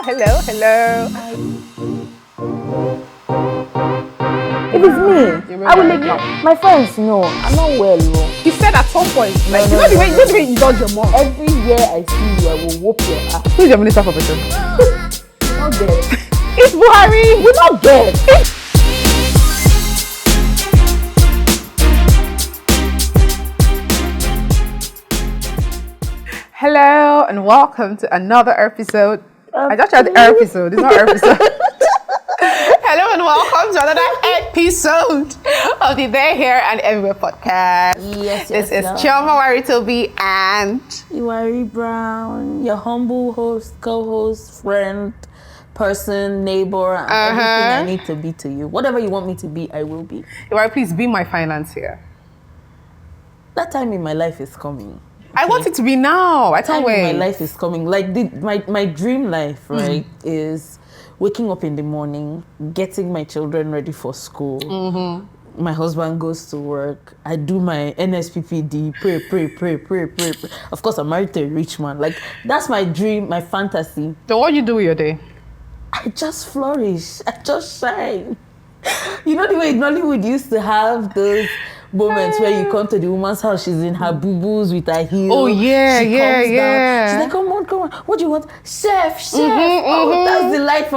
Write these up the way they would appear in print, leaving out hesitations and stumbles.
Hello. If it's me, I will let my friends know I'm not well. He said at some point, like, No, you know the way you dodge your mom. Every year I see you, I will whoop your ass. Who's your minister for person? We not get. It's Buhari. We not get. Hello and welcome to another episode. I just tried the episode. It's not episode. Hello and welcome to another episode of the There, Here and Everywhere podcast. Yes, This is Chioma Waritobi and Iwari Brown, your humble host, co-host, friend, person, neighbor, and everything I need to be to you. Whatever you want me to be, I will be. Iwari, please be my financier. That time in my life is coming. I want it to be now. I can't wait. My life is coming. Like my dream life, right, is waking up in the morning, getting my children ready for school. Mm-hmm. My husband goes to work. I do my NSPPD, pray. Of course, I'm married to a rich man. Like, that's my dream, my fantasy. So what do you do with your day? I just flourish. I just shine. You know the way Nollywood used to have those moments where you come to the woman's house, she's in her boo-boos with her heels. Oh, yeah. She's like, come on. What do you want? Chef. That's the life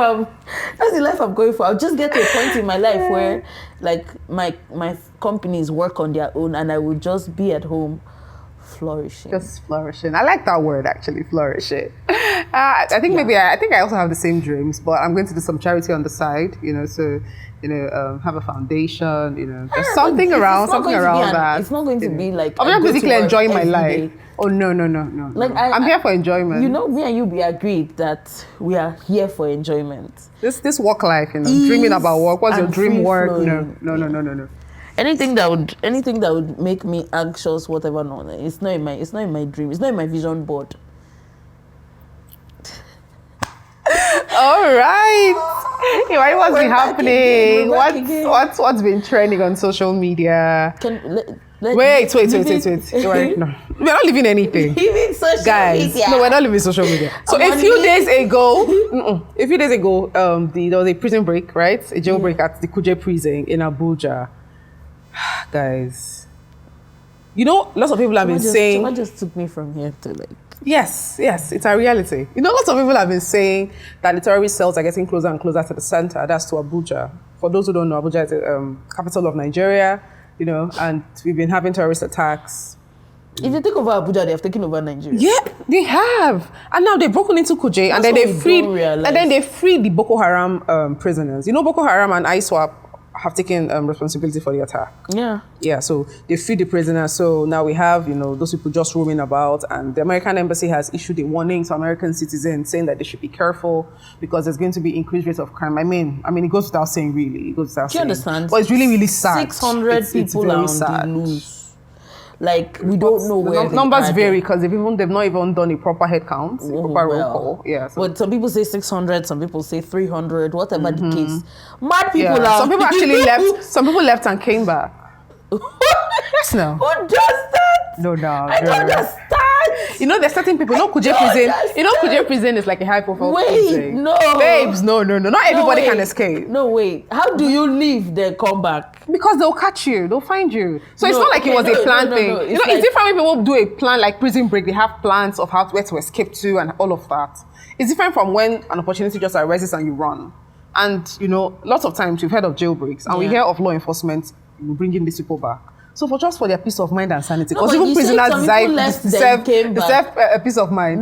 I'm going for. I'll just get to a point in my life where, like, my companies work on their own and I will just be at home flourishing. Just flourishing. I like that word, actually, flourishing. I think I also have the same dreams, but I'm going to do some charity on the side, so have a foundation, there's something around that. It's not going to be like I'm not basically enjoying my life. Oh no. Like I'm here for enjoyment. Me and you, we agreed that we are here for enjoyment. This work life, dreaming about work. What's your dream work? No. Anything that would make me anxious, whatever. No, it's not in my dream. It's not in my vision board. All right. What's been happening? What's been trending on social media? Wait. No, we're not living anything. Guys, no, we're not living social media. So a few days ago, there was a prison break, right? A jailbreak at the Kuje prison in Abuja. Guys, lots of people have been saying. Someone just took me from here to like. Yes, it's a reality. Lots of people have been saying that the terrorist cells are getting closer and closer to the center. That's to Abuja. For those who don't know, Abuja is the capital of Nigeria, and we've been having terrorist attacks. If they take over Abuja, they have taken over Nigeria. Yeah, they have. And now they've broken into Kuje, and then they freed the Boko Haram prisoners. Boko Haram and ISWAP have taken responsibility for the attack. Yeah, so they freed the prisoners. So now we have, those people just roaming about, and the American embassy has issued a warning to American citizens saying that they should be careful because there's going to be increased rate of crime. I mean, it goes without saying, really. It goes without saying. Do you understand? But it's really, really sad. 600 people are on the loose. Like, we don't know where numbers vary because they've not even done a proper head count, proper roll call. Yeah. So. But some people say 600, some people say 300, whatever the case. Mad people are. Some people actually left. Some people left and came back. No. Who does that? No. I don't understand. There's certain people. Kuje prison. Kuje prison is like a high profile prison. No. Babes, no. Not everybody can escape. No, wait. How do you leave then come back? Because they'll catch you. They'll find you. So it's not like it was a planned thing. No. It's different when people do a plan like prison break. They have plans of where to escape to and all of that. It's different from when an opportunity just arises and you run. And, lots of times we've heard of jailbreaks and we hear of law enforcement bringing these people back. So for their peace of mind and sanity, because even prisoners deserve a peace of mind.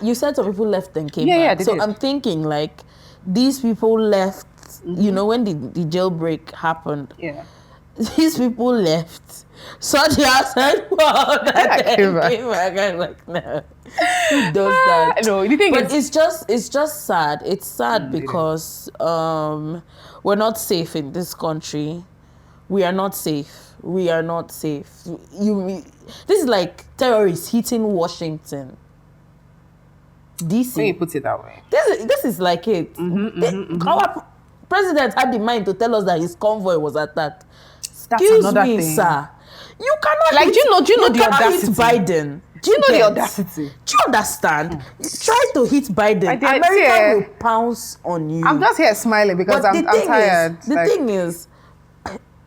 You said some people left and came back. Yeah, they did. I'm thinking like these people left. When the jailbreak happened. Yeah. These people left. Saw the outside world and came back. I'm like, no. Who does that? No, the thing is, it's just sad. It's sad because we're not safe in this country. We are not safe. This is like terrorists hitting Washington, DC. When you put it that way. This is like it. Our president had the mind to tell us that his convoy was attacked. Excuse me, sir. You cannot. Like, do you know the audacity? Biden. Do you know get? the audacity? Do you understand? Try to hit Biden. did, America yeah. will pounce on you. I'm just here smiling because I'm tired. The thing is,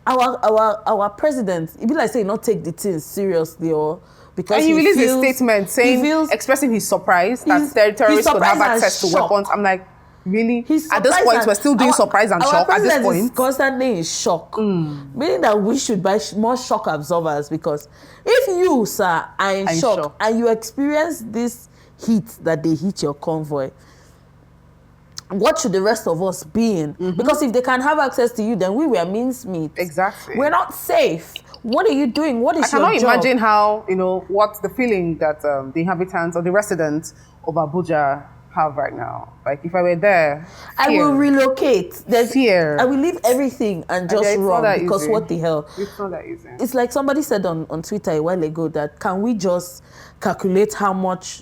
our president, it be like saying not take the thing seriously or because and he released feels, a statement saying, expressing his surprise that terrorists could have access to weapons. I'm like, really? At this point, we're still doing surprise and shock. At this point, is constantly in shock, meaning that we should buy more shock absorbers because if you, sir, are in shock and you experience this heat that they hit your convoy, what should the rest of us be in? Because if they can have access to you, then we were mincemeat. Exactly. We're not safe. What are you doing? What is your job? I cannot imagine how, what the feeling that the inhabitants or the residents of Abuja have right now. Like, if I were there, I will relocate. There's fear. I will leave everything and just run because easy. What the hell? It's not that easy. It's like somebody said on Twitter a while ago that can we just calculate how much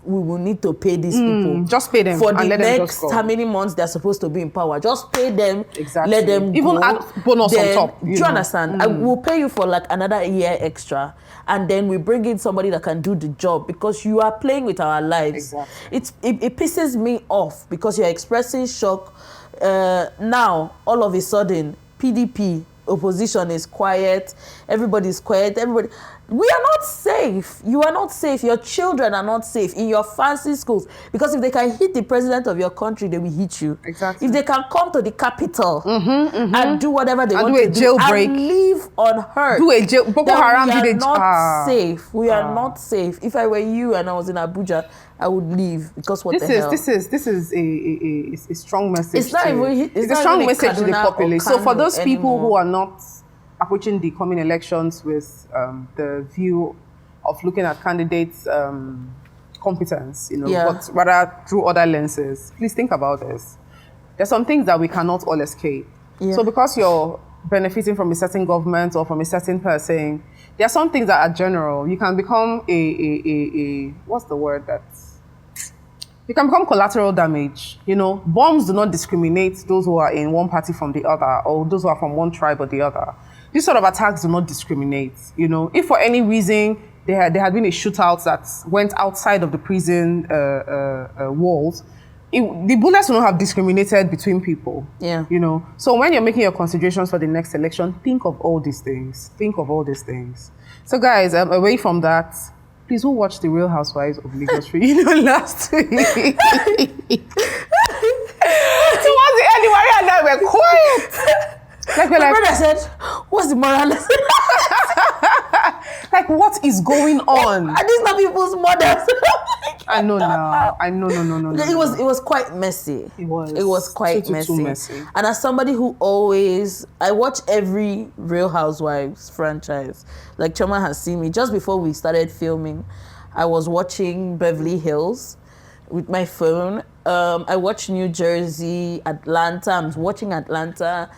we will need to pay these people. Just pay them for the next how many months they're supposed to be in power. Just pay them. Exactly. Let them even go. add bonus on top. Do you understand? I will pay you for like another year extra, and then we bring in somebody that can do the job because you are playing with our lives. Exactly. It pisses me off because you're expressing shock. Now all of a sudden PDP opposition is quiet. Everybody's quiet. We are not safe. You are not safe. Your children are not safe in your fancy schools. Because if they can hit the president of your country, they will hit you. Exactly. If they can come to the capital and do whatever they want to do jailbreak. And leave unhurt, do a jail. Boko Haram we are not safe. We are not safe. If I were you and I was in Abuja, I would leave because what the hell? This is a strong message. It's a strong message to the populace. So for those people who are not approaching the coming elections with the view of looking at candidates' competence, but rather through other lenses, please think about this. There's some things that we cannot all escape. Yeah. So because you're benefiting from a certain government or from a certain person, there are some things that are general. You can become what's the word you can become collateral damage. Bombs do not discriminate those who are in one party from the other or those who are from one tribe or the other. These sort of attacks do not discriminate. If for any reason there had been a shootout that went outside of the prison walls, the bullets will not have discriminated between people. Yeah. So when you're making your considerations for the next election, think of all these things. So guys, away from that, please, who watched The Real Housewives of Lagos last week? Towards the end, Maria and I were quiet. My brother said, what's the moral lesson? Like, what is going on? Are these not people's mothers? I know now. No. It was quite messy. It was. It was quite too messy. And as somebody who I watch every Real Housewives franchise. Like Choma has seen me. Just before we started filming, I was watching Beverly Hills with my phone. I watched New Jersey, Atlanta. I'm watching Atlanta.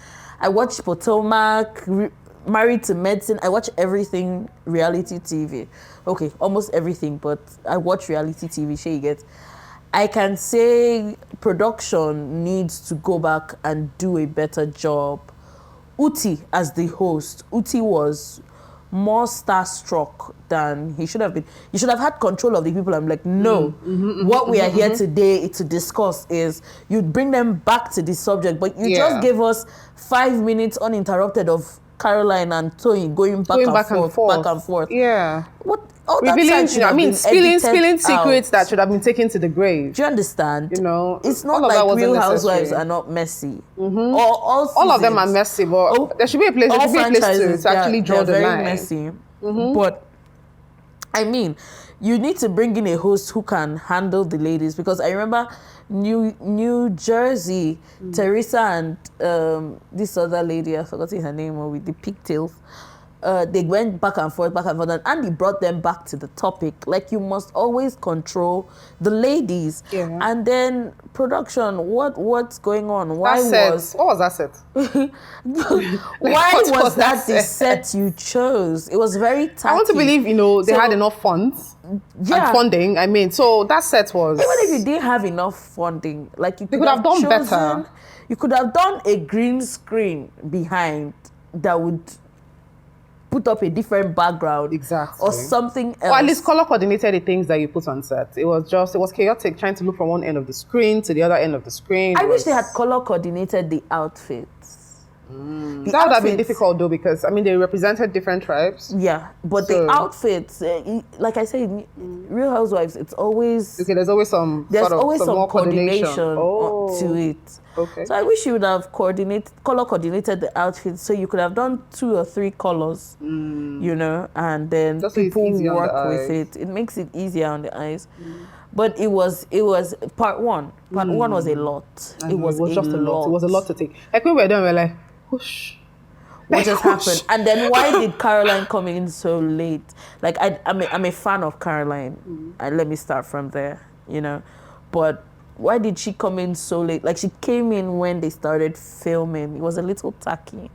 I watched Potomac, Married to Medicine. I watch everything reality TV. Okay, almost everything, but I watch reality TV. Sure, you get. I can say production needs to go back and do a better job. Uti, as the host, Uti was more starstruck than he should have been. You should have had control of the people. I'm like, no. What we are here today to discuss is you bring them back to the subject, but you just gave us 5 minutes uninterrupted of Caroline and Tony going back and forth. Yeah. What? All that spilling secrets that should have been taken to the grave. Do you understand? It's not like Real Housewives are not messy. All of them are messy, but there should be a place. There should be a place to actually draw the line. Very messy. But I mean, you need to bring in a host who can handle the ladies, because I remember New Jersey, Teresa and this other lady, I forgot her name, with the pigtails. They went back and forth, and Andy brought them back to the topic. Like, you must always control the ladies. Yeah. And then production, what's going on? What was that set? Why was that the set you chose? It was very tacky. I want to believe, they had enough funds and funding. I mean, so that set was... Even if you didn't have enough funding, like, you could have done better. You could have done a green screen behind that would put up a different background. Exactly. Or something else. Or at least color coordinated the things that you put on set. It was chaotic trying to look from one end of the screen to the other end of the screen. I wish they had color coordinated the outfits. That would have been difficult though, because I mean they represented different tribes. Yeah, but the outfits, like I say, Real Housewives, it's always there's always some more coordination to it. Okay. So I wish you would have color coordinated the outfits, so you could have done 2 or 3 colors, you know, and then just people so work with it. It makes it easier on the eyes. But it was part one. Part one was a lot. It was just a lot. It was a lot to take. Like when we were done, we were like, whoosh. What just happened? And then why did Caroline come in so late? Like I'm a fan of Caroline. And let me start from there, you know. But why did she come in so late? Like she came in when they started filming. It was a little tacky,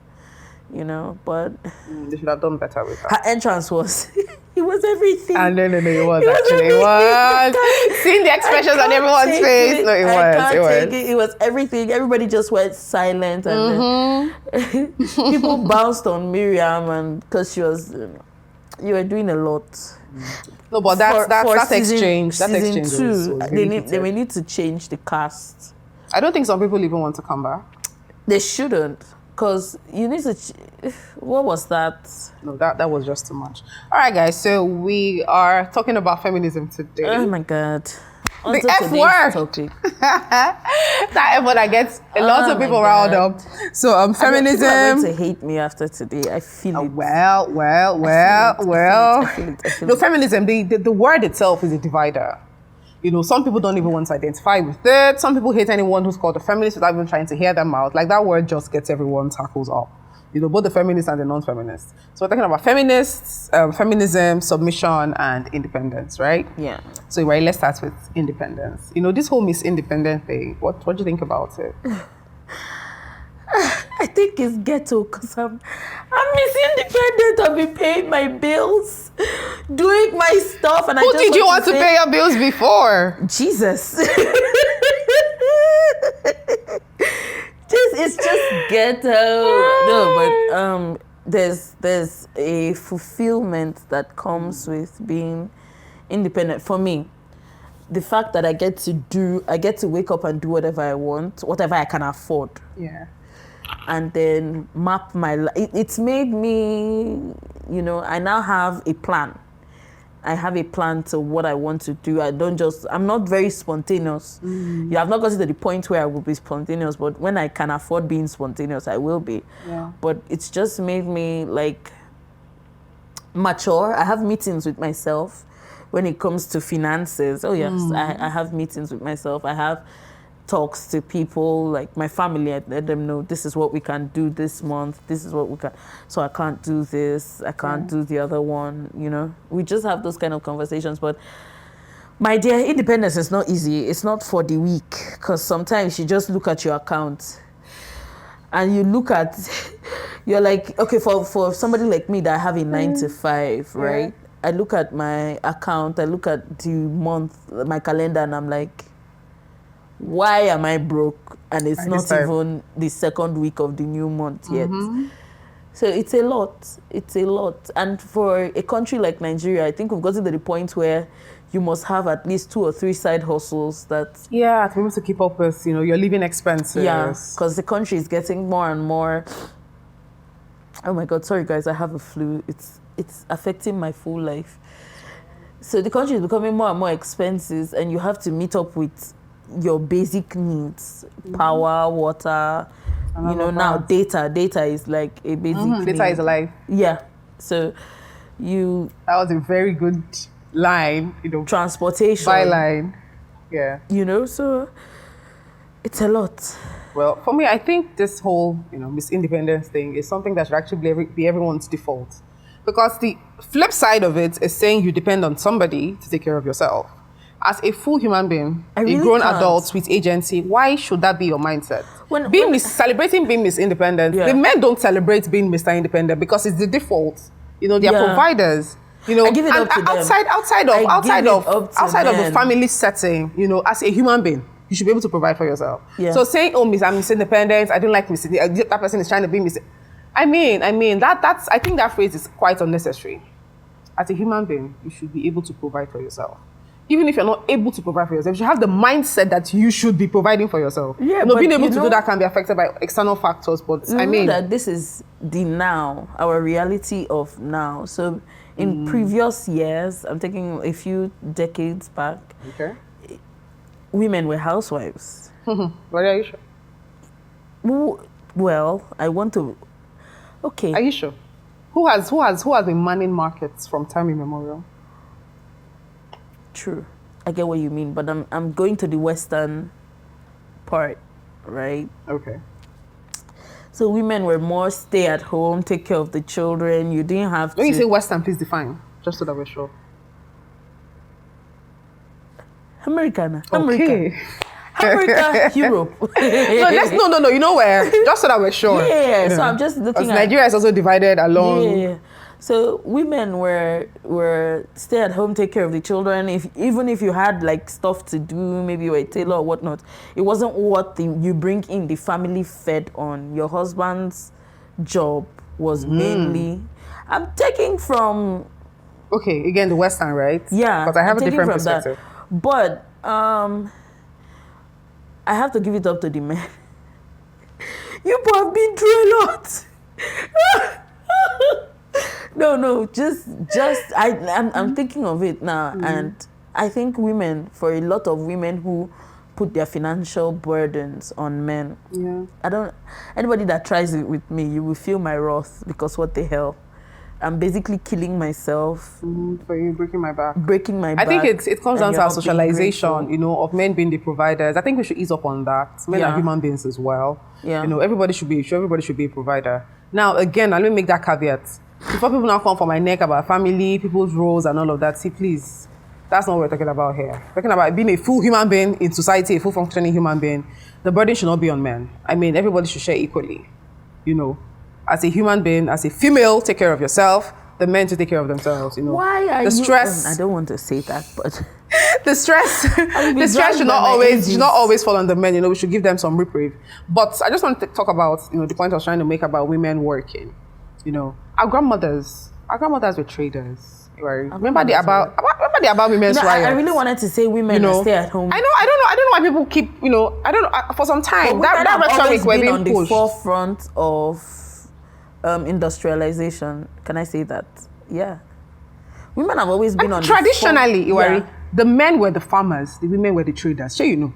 you know. But they should have done better with her. Her entrance was it was everything. And no, it was actually. It was. Seeing the expressions on everyone's face. No, it was. It was everything. Everybody just went silent, and then people bounced on Miriam, and because she was, you were doing a lot. No, but that exchange. That Season exchange 2, was really they may need to change the cast. I don't think some people even want to come back. They shouldn't. Because you need to... what was that? No, that was just too much. All right, guys. So we are talking about feminism today. Oh, my God. The F word. Topic. That F word that gets a lot of people riled up. So feminism... People are going to hate me after today. I feel it. Well. I feel it. No, feminism, the word itself is a divider. You know, some people don't even want to identify with it. Some people hate anyone who's called a feminist without even trying to hear them out. Like that word just gets everyone tackles up. You know, both the feminists and the non-feminists. So we're talking about feminists, feminism, submission, and independence, right? Yeah. So right, let's start with independence. You know, this whole Miss Independent thing. What do you think about it? I think it's ghetto because I'm Miss Independent. I've been paying my bills, doing my stuff, and Who did you want to pay your bills before? Jesus. It's just ghetto. No, but there's a fulfillment that comes with being independent for me. The fact that I get to wake up and do whatever I want, whatever I can afford. Yeah. And then map my life. It's made me, you know, I now have a plan. I have a plan to what I want to do. I'm not very spontaneous. You have not gotten to the point where I will be spontaneous, but when I can afford being spontaneous, I will be. Yeah. But it's just made me like mature. I have meetings with myself when it comes to finances. Oh yes, I have meetings with myself. I have talks to people, like my family. I let them know this is what we can do this month. This is what we can. So I can't do this. I can't do the other one. You know, we just have those kind of conversations. But my dear, independence is not easy. It's not for the weak, because sometimes you just look at your account and you look at, you're like, okay, for somebody like me that I have a 9 to 5, right? I look at my account, I look at the month, my calendar, and I'm like, why am I broke? And it's not even the second week of the new month yet. So it's a lot. It's a lot. And for a country like Nigeria, I think we've gotten to the point where you must have at least 2 or 3 side hustles that... Yeah, to be able to keep up with, you know, your living expenses. Yeah, because the country is getting more and more... Oh my God, sorry guys, I have a flu. It's affecting my full life. So the country is becoming more and more expensive, and you have to meet up with your basic needs, power, water, you know, now data is like a basic need. Data is life. Yeah. So that was a very good line, you know. Transportation. Byline. Yeah. You know, so it's a lot. Well, for me, I think this whole, you know, Miss Independence thing is something that should actually be everyone's default. Because the flip side of it is saying you depend on somebody to take care of yourself. As a full human being, a grown adult with agency, why should that be your mindset? Celebrating being Miss Independent, the men don't celebrate being Mr. Independent because it's the default. You know, they are providers. You know, I give it up to them. outside of the family setting, you know, as a human being, you should be able to provide for yourself. Yeah. So saying, oh, I'm Miss Independent, I don't like Miss, that person is trying to be Miss. I mean, I think that phrase is quite unnecessary. As a human being, you should be able to provide for yourself. Even if you're not able to provide for yourself, you should have the mindset that you should be providing for yourself. Yeah, you know, being able to do that can be affected by external factors, but I mean that this is the now, our reality of now. So in previous years, I'm taking a few decades back, okay, women were housewives. What are you sure? Well, I want to. Okay. Are you sure? Who has been manning markets from time immemorial? True. I get what you mean, but I'm going to the Western part, right? Okay. So women were more stay at home, take care of the children. You didn't have to. When you say Western, please define, just so that we're sure. American. Okay. America, Europe. No. You know where? Just so that we're sure. Yeah. You know. So I'm just looking at Nigeria is also divided along. Yeah. So women were stay at home, take care of the children. Even if you had like stuff to do, maybe you were a tailor or whatnot, it wasn't what you bring in the family fed on. Your husband's job was mainly. I'm taking from. Okay, again the Western, right? Yeah. But I have a different perspective. That. But I have to give it up to the men. You have been through a lot. No, just I'm thinking of it now, and I think women, for a lot of women who put their financial burdens on men. Yeah. Anybody that tries it with me, you will feel my wrath, because what the hell? I'm basically killing myself. For you, breaking my back. I think it comes down to our socialization, you know, of men being the providers. I think we should ease up on that. Men are human beings as well. Yeah. You know, everybody should be a provider. Now, again, let me make that caveat. Before people now come for my neck about family, people's roles and all of that, see, please, that's not what we're talking about here. We're talking about being a full human being in society, a full functioning human being. The burden should not be on men. I mean, everybody should share equally, you know. As a human being, as a female, take care of yourself. The men to take care of themselves, you know. Why are the stress? I don't want to say that, but the stress should not always fall on the men. You know, we should give them some reprieve. But I just want to talk about, you know, the point I was trying to make about women working. You know, our grandmothers were traders. Right? Remember the about women's riots? I really wanted to say women, you know, stay at home. I don't know why people keep, you know, I don't know, for some time that rhetoric were being on pushed. The forefront of industrialization. Can I say that? Yeah. Women have always been on traditionally, the men were the farmers, the women were the traders. Sure, you know,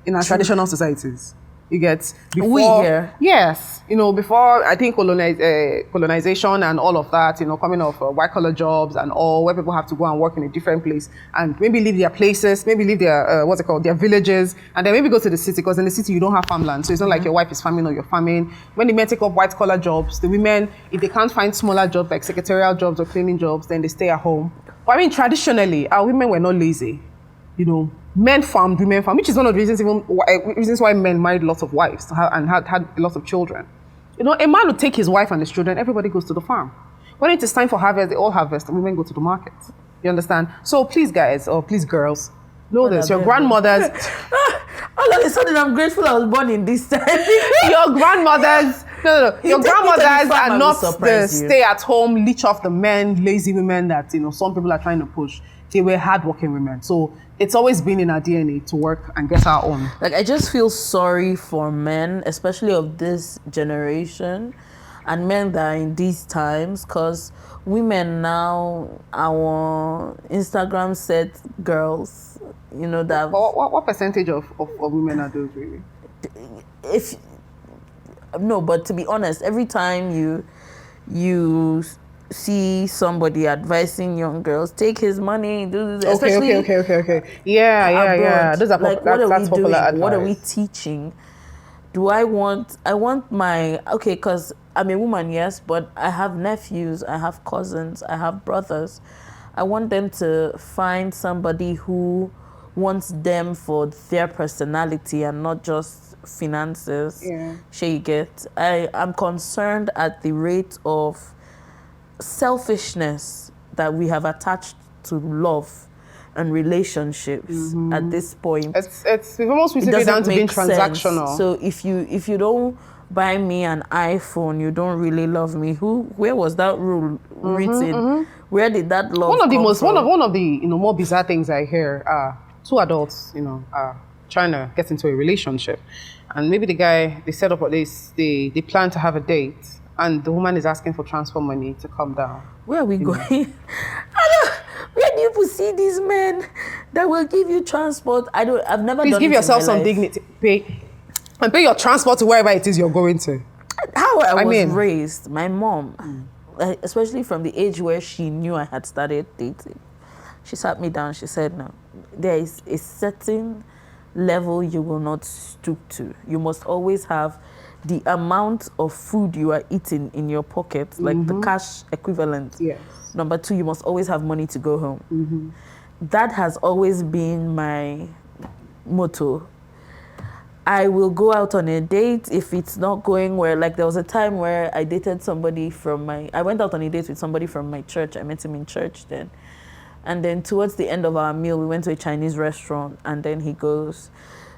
in our traditional societies. You get before, we here. Yes, you know, before I think colonization and all of that, you know, coming off white collar jobs and all, where people have to go and work in a different place and maybe leave their places, maybe leave their their villages, and then maybe go to the city, because in the city you don't have farmland, so it's not like your wife is farming or you're farming. When the men take up white collar jobs, the women, if they can't find smaller jobs like secretarial jobs or cleaning jobs, then they stay at home. But I mean, traditionally, our women were not lazy, you know. Men farmed, women farmed, which is one of the reasons why men married lots of wives and had lots of children. You know, a man would take his wife and his children, everybody goes to the farm. When it is time for harvest, they all harvest, and women go to the market. You understand? So please, guys, or please, girls, know this. Your grandmothers... All of a sudden, I'm grateful I was born in this time. Your grandmothers... No. Your grandmothers are not the stay-at-home, leech off the men, lazy women that, you know, some people are trying to push. They were hardworking women. So it's always been in our DNA to work and get our own. Like, I just feel sorry for men, especially of this generation, and men that are in these times, because women now, our Instagram set girls, you know, that... What percentage of women are those, really? No, but to be honest, every time you see somebody advising young girls, take his money, do this. Okay. Yeah. Those are like, that's popular advice. What are we teaching? I want my, okay, because I'm a woman, yes, but I have nephews, I have cousins, I have brothers. I want them to find somebody who wants them for their personality and not just finances. Yeah. You get? I'm concerned at the rate of selfishness that we have attached to love and relationships at this point. It's almost down to being transactional. So if you don't buy me an iPhone, you don't really love me. Where was that rule written? Where did that love one of the come most from? one of the more bizarre things I hear are two adults, are trying to get into a relationship, and maybe the guy, they set up they plan to have a date, and the woman is asking for transfer money to come down. Where are we going? Where do you see these men that will give you transport? I've never Please done give it yourself in my some life. dignity. Pay your transport to wherever it is you're going to. How I was raised, my mom, especially from the age where she knew I had started dating, she sat me down, she said, no, there is a certain level you will not stoop to. You must always have the amount of food you are eating in your pocket, like the cash equivalent. Yes. Number two, you must always have money to go home. That has always been my motto. I will go out on a date if it's not going where, like there was a time where I dated somebody I went out on a date with somebody from my church. I met him in church then. And then towards the end of our meal, we went to a Chinese restaurant, and then he goes,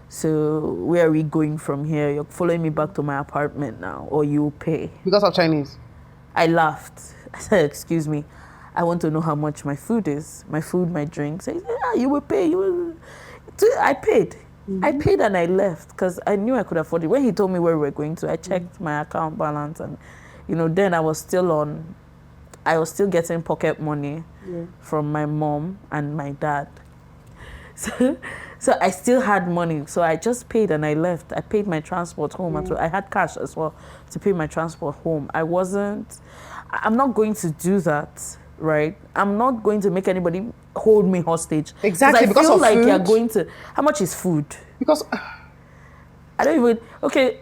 so where are we going from here? You're following me back to my apartment now, or you pay. Because of Chinese? I laughed. I said, excuse me, I want to know how much my food is. My food, my drinks. He said, yeah, you will pay. I paid. I paid and I left because I knew I could afford it. When he told me where we were going to, I checked my account balance, and then I was still getting pocket money from my mom and my dad. So I still had money. So I just paid and I left. I paid my transport home. I had cash as well to pay my transport home. I'm not going to do that, right? I'm not going to make anybody hold me hostage. Exactly, because I feel of like food. you're going to... How much is food? Because... I don't even... Okay,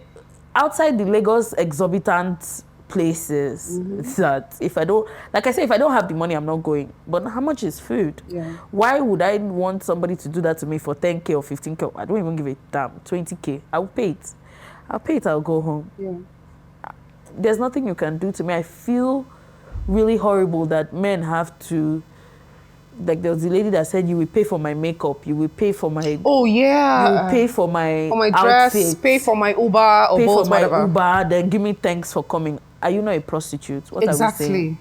outside the Lagos exorbitant places that if I don't... Like I say, if I don't have the money, I'm not going. But how much is food? Yeah. Why would I want somebody to do that to me for 10K or 15K? I don't even give a damn. 20K. I'll pay it. I'll go home. Yeah. There's nothing you can do to me. I feel really horrible that men have to... Like there was the lady that said, you will pay for my makeup, you will pay for my... Oh, yeah. You will pay for my dress, outfit, pay for my Uber or pay Bolt, for my whatever. Uber, then give me thanks for coming. Are you not a prostitute? What are we saying? Exactly.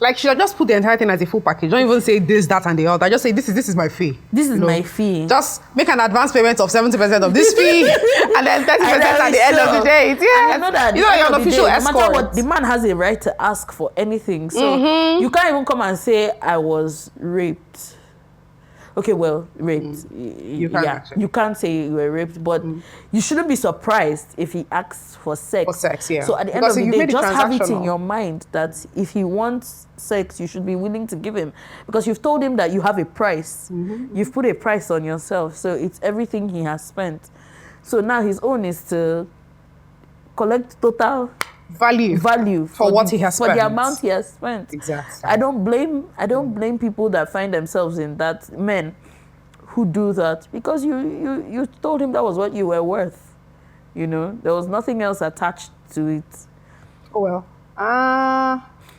Like, should I just put the entire thing as a full package? Don't even say this, that, and the other. Just say, this is my fee. This is my fee. Just make an advance payment of 70% of this fee, and then 30% at the end of the day. Yeah. I know that. You're an official escort. No matter what, the man has a right to ask for anything. So you can't even come and say, I was raped. Okay, well, raped. You can't actually. You can't say you were raped, but you shouldn't be surprised if he asks for sex. For sex, yeah. So at the end of the day, just have it in your mind that if he wants sex, you should be willing to give him. Because you've told him that you have a price. You've put a price on yourself. So it's everything he has spent. So now his own is to collect total value for what he has spent. For the amount he has spent. Exactly. I don't blame people that find themselves in that, men who do that, because you told him that was what you were worth. There was nothing else attached to it. Oh well.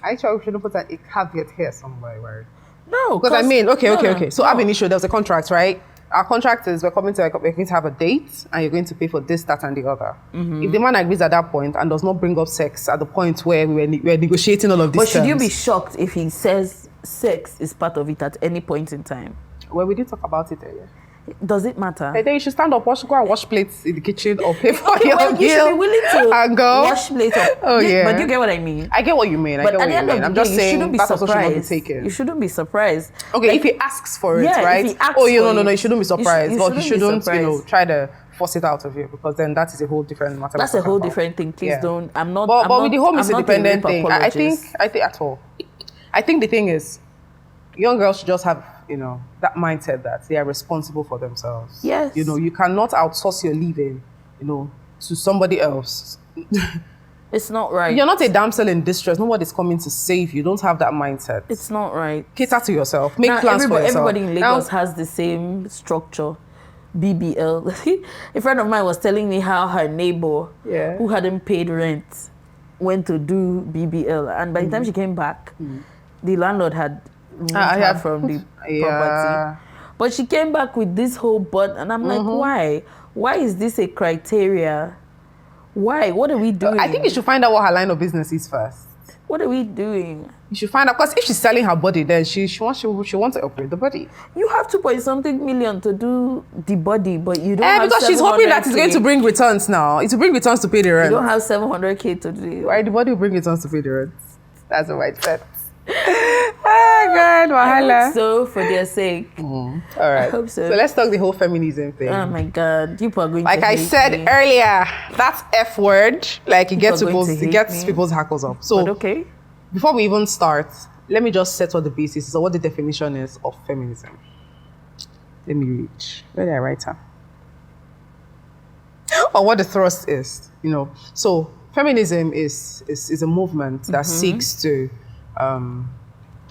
Actually, we shouldn't put a caveat here somewhere, right? No, because okay. So ab initio, there was a contract, right? Our contract is we're going to have a date, and you're going to pay for this, that, and the other. If the man agrees at that point and does not bring up sex at the point where we're negotiating all of these But should terms, you be shocked if he says sex is part of it at any point in time? Well, we did talk about it earlier. Does it matter? Then you should stand up, go and wash plates in the kitchen, or pay for your well, bill. You should be willing to and go wash plates. But you get what I mean. I get what you mean. But at the end of the I'm day, just saying shouldn't be that also should not be surprised. taken. You shouldn't be surprised. Okay, like, if he asks for it, yeah, right? If he asks no, you shouldn't be surprised. But you shouldn't, try to force it out of you, because then that is a whole different matter. That's a whole different thing. Please don't. I'm not. But with the whole independent thing, I think at all. I think the thing is, young girls should just have that mindset that they are responsible for themselves. Yes. You cannot outsource your living, to somebody else. It's not right. You're not a damsel in distress. Nobody's coming to save you. Don't have that mindset. It's not right. Cater to yourself. Make plans for yourself. Everybody in Lagos has the same structure. BBL. A friend of mine was telling me how her neighbor, who hadn't paid rent, went to do BBL, and by the time she came back, the landlord had removed her from the property. But she came back with this whole and I'm like, why? Why is this a criteria? Why? What are we doing? I think you should find out what her line of business is first. What are we doing? You should find out, because if she's selling her body, then she wants to operate the body. You have 2.something million to do the body, but you don't have because she's hoping that it's going to bring returns now. It will bring returns to pay the rent. You don't have 700K to do. Why the body will bring returns to pay the rent? That's a white bet. Oh God, wahala. So for their sake. All right. I hope so. So let's talk the whole feminism thing. Oh my God, people are going like to I hate said me. earlier, that F word, like it gets me. people's hackles up. So But okay. before we even start, let me just set what the basis is or what the definition is of feminism. Let me read. Where did I write her? Or what the thrust is, So feminism is a movement that seeks to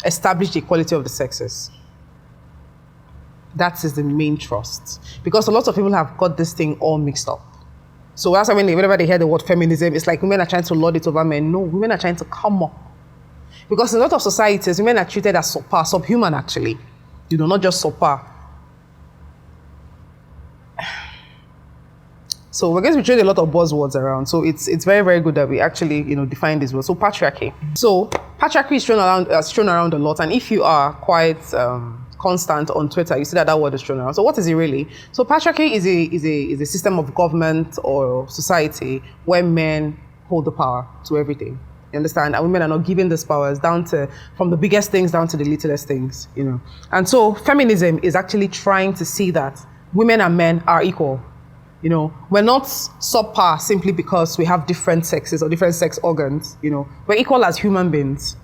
establish the equality of the sexes. That is the main thrust. Because a lot of people have got this thing all mixed up. So that's why whenever they hear the word feminism, it's like women are trying to lord it over men. No, women are trying to come up. Because in a lot of societies, women are treated as subhuman actually. Not just subpar. So we're going to be throwing a lot of buzzwords around. So it's very, very good that we actually, define this word. So patriarchy. So patriarchy is thrown around a lot. And if you are quite constant on Twitter, you see that word is thrown around. So what is it really? So patriarchy is a system of government or society where men hold the power to everything. You understand? And women are not given these powers from the biggest things down to the littlest things, And so feminism is actually trying to see that women and men are equal. We're not subpar simply because we have different sexes or different sex organs, We're equal as human beings.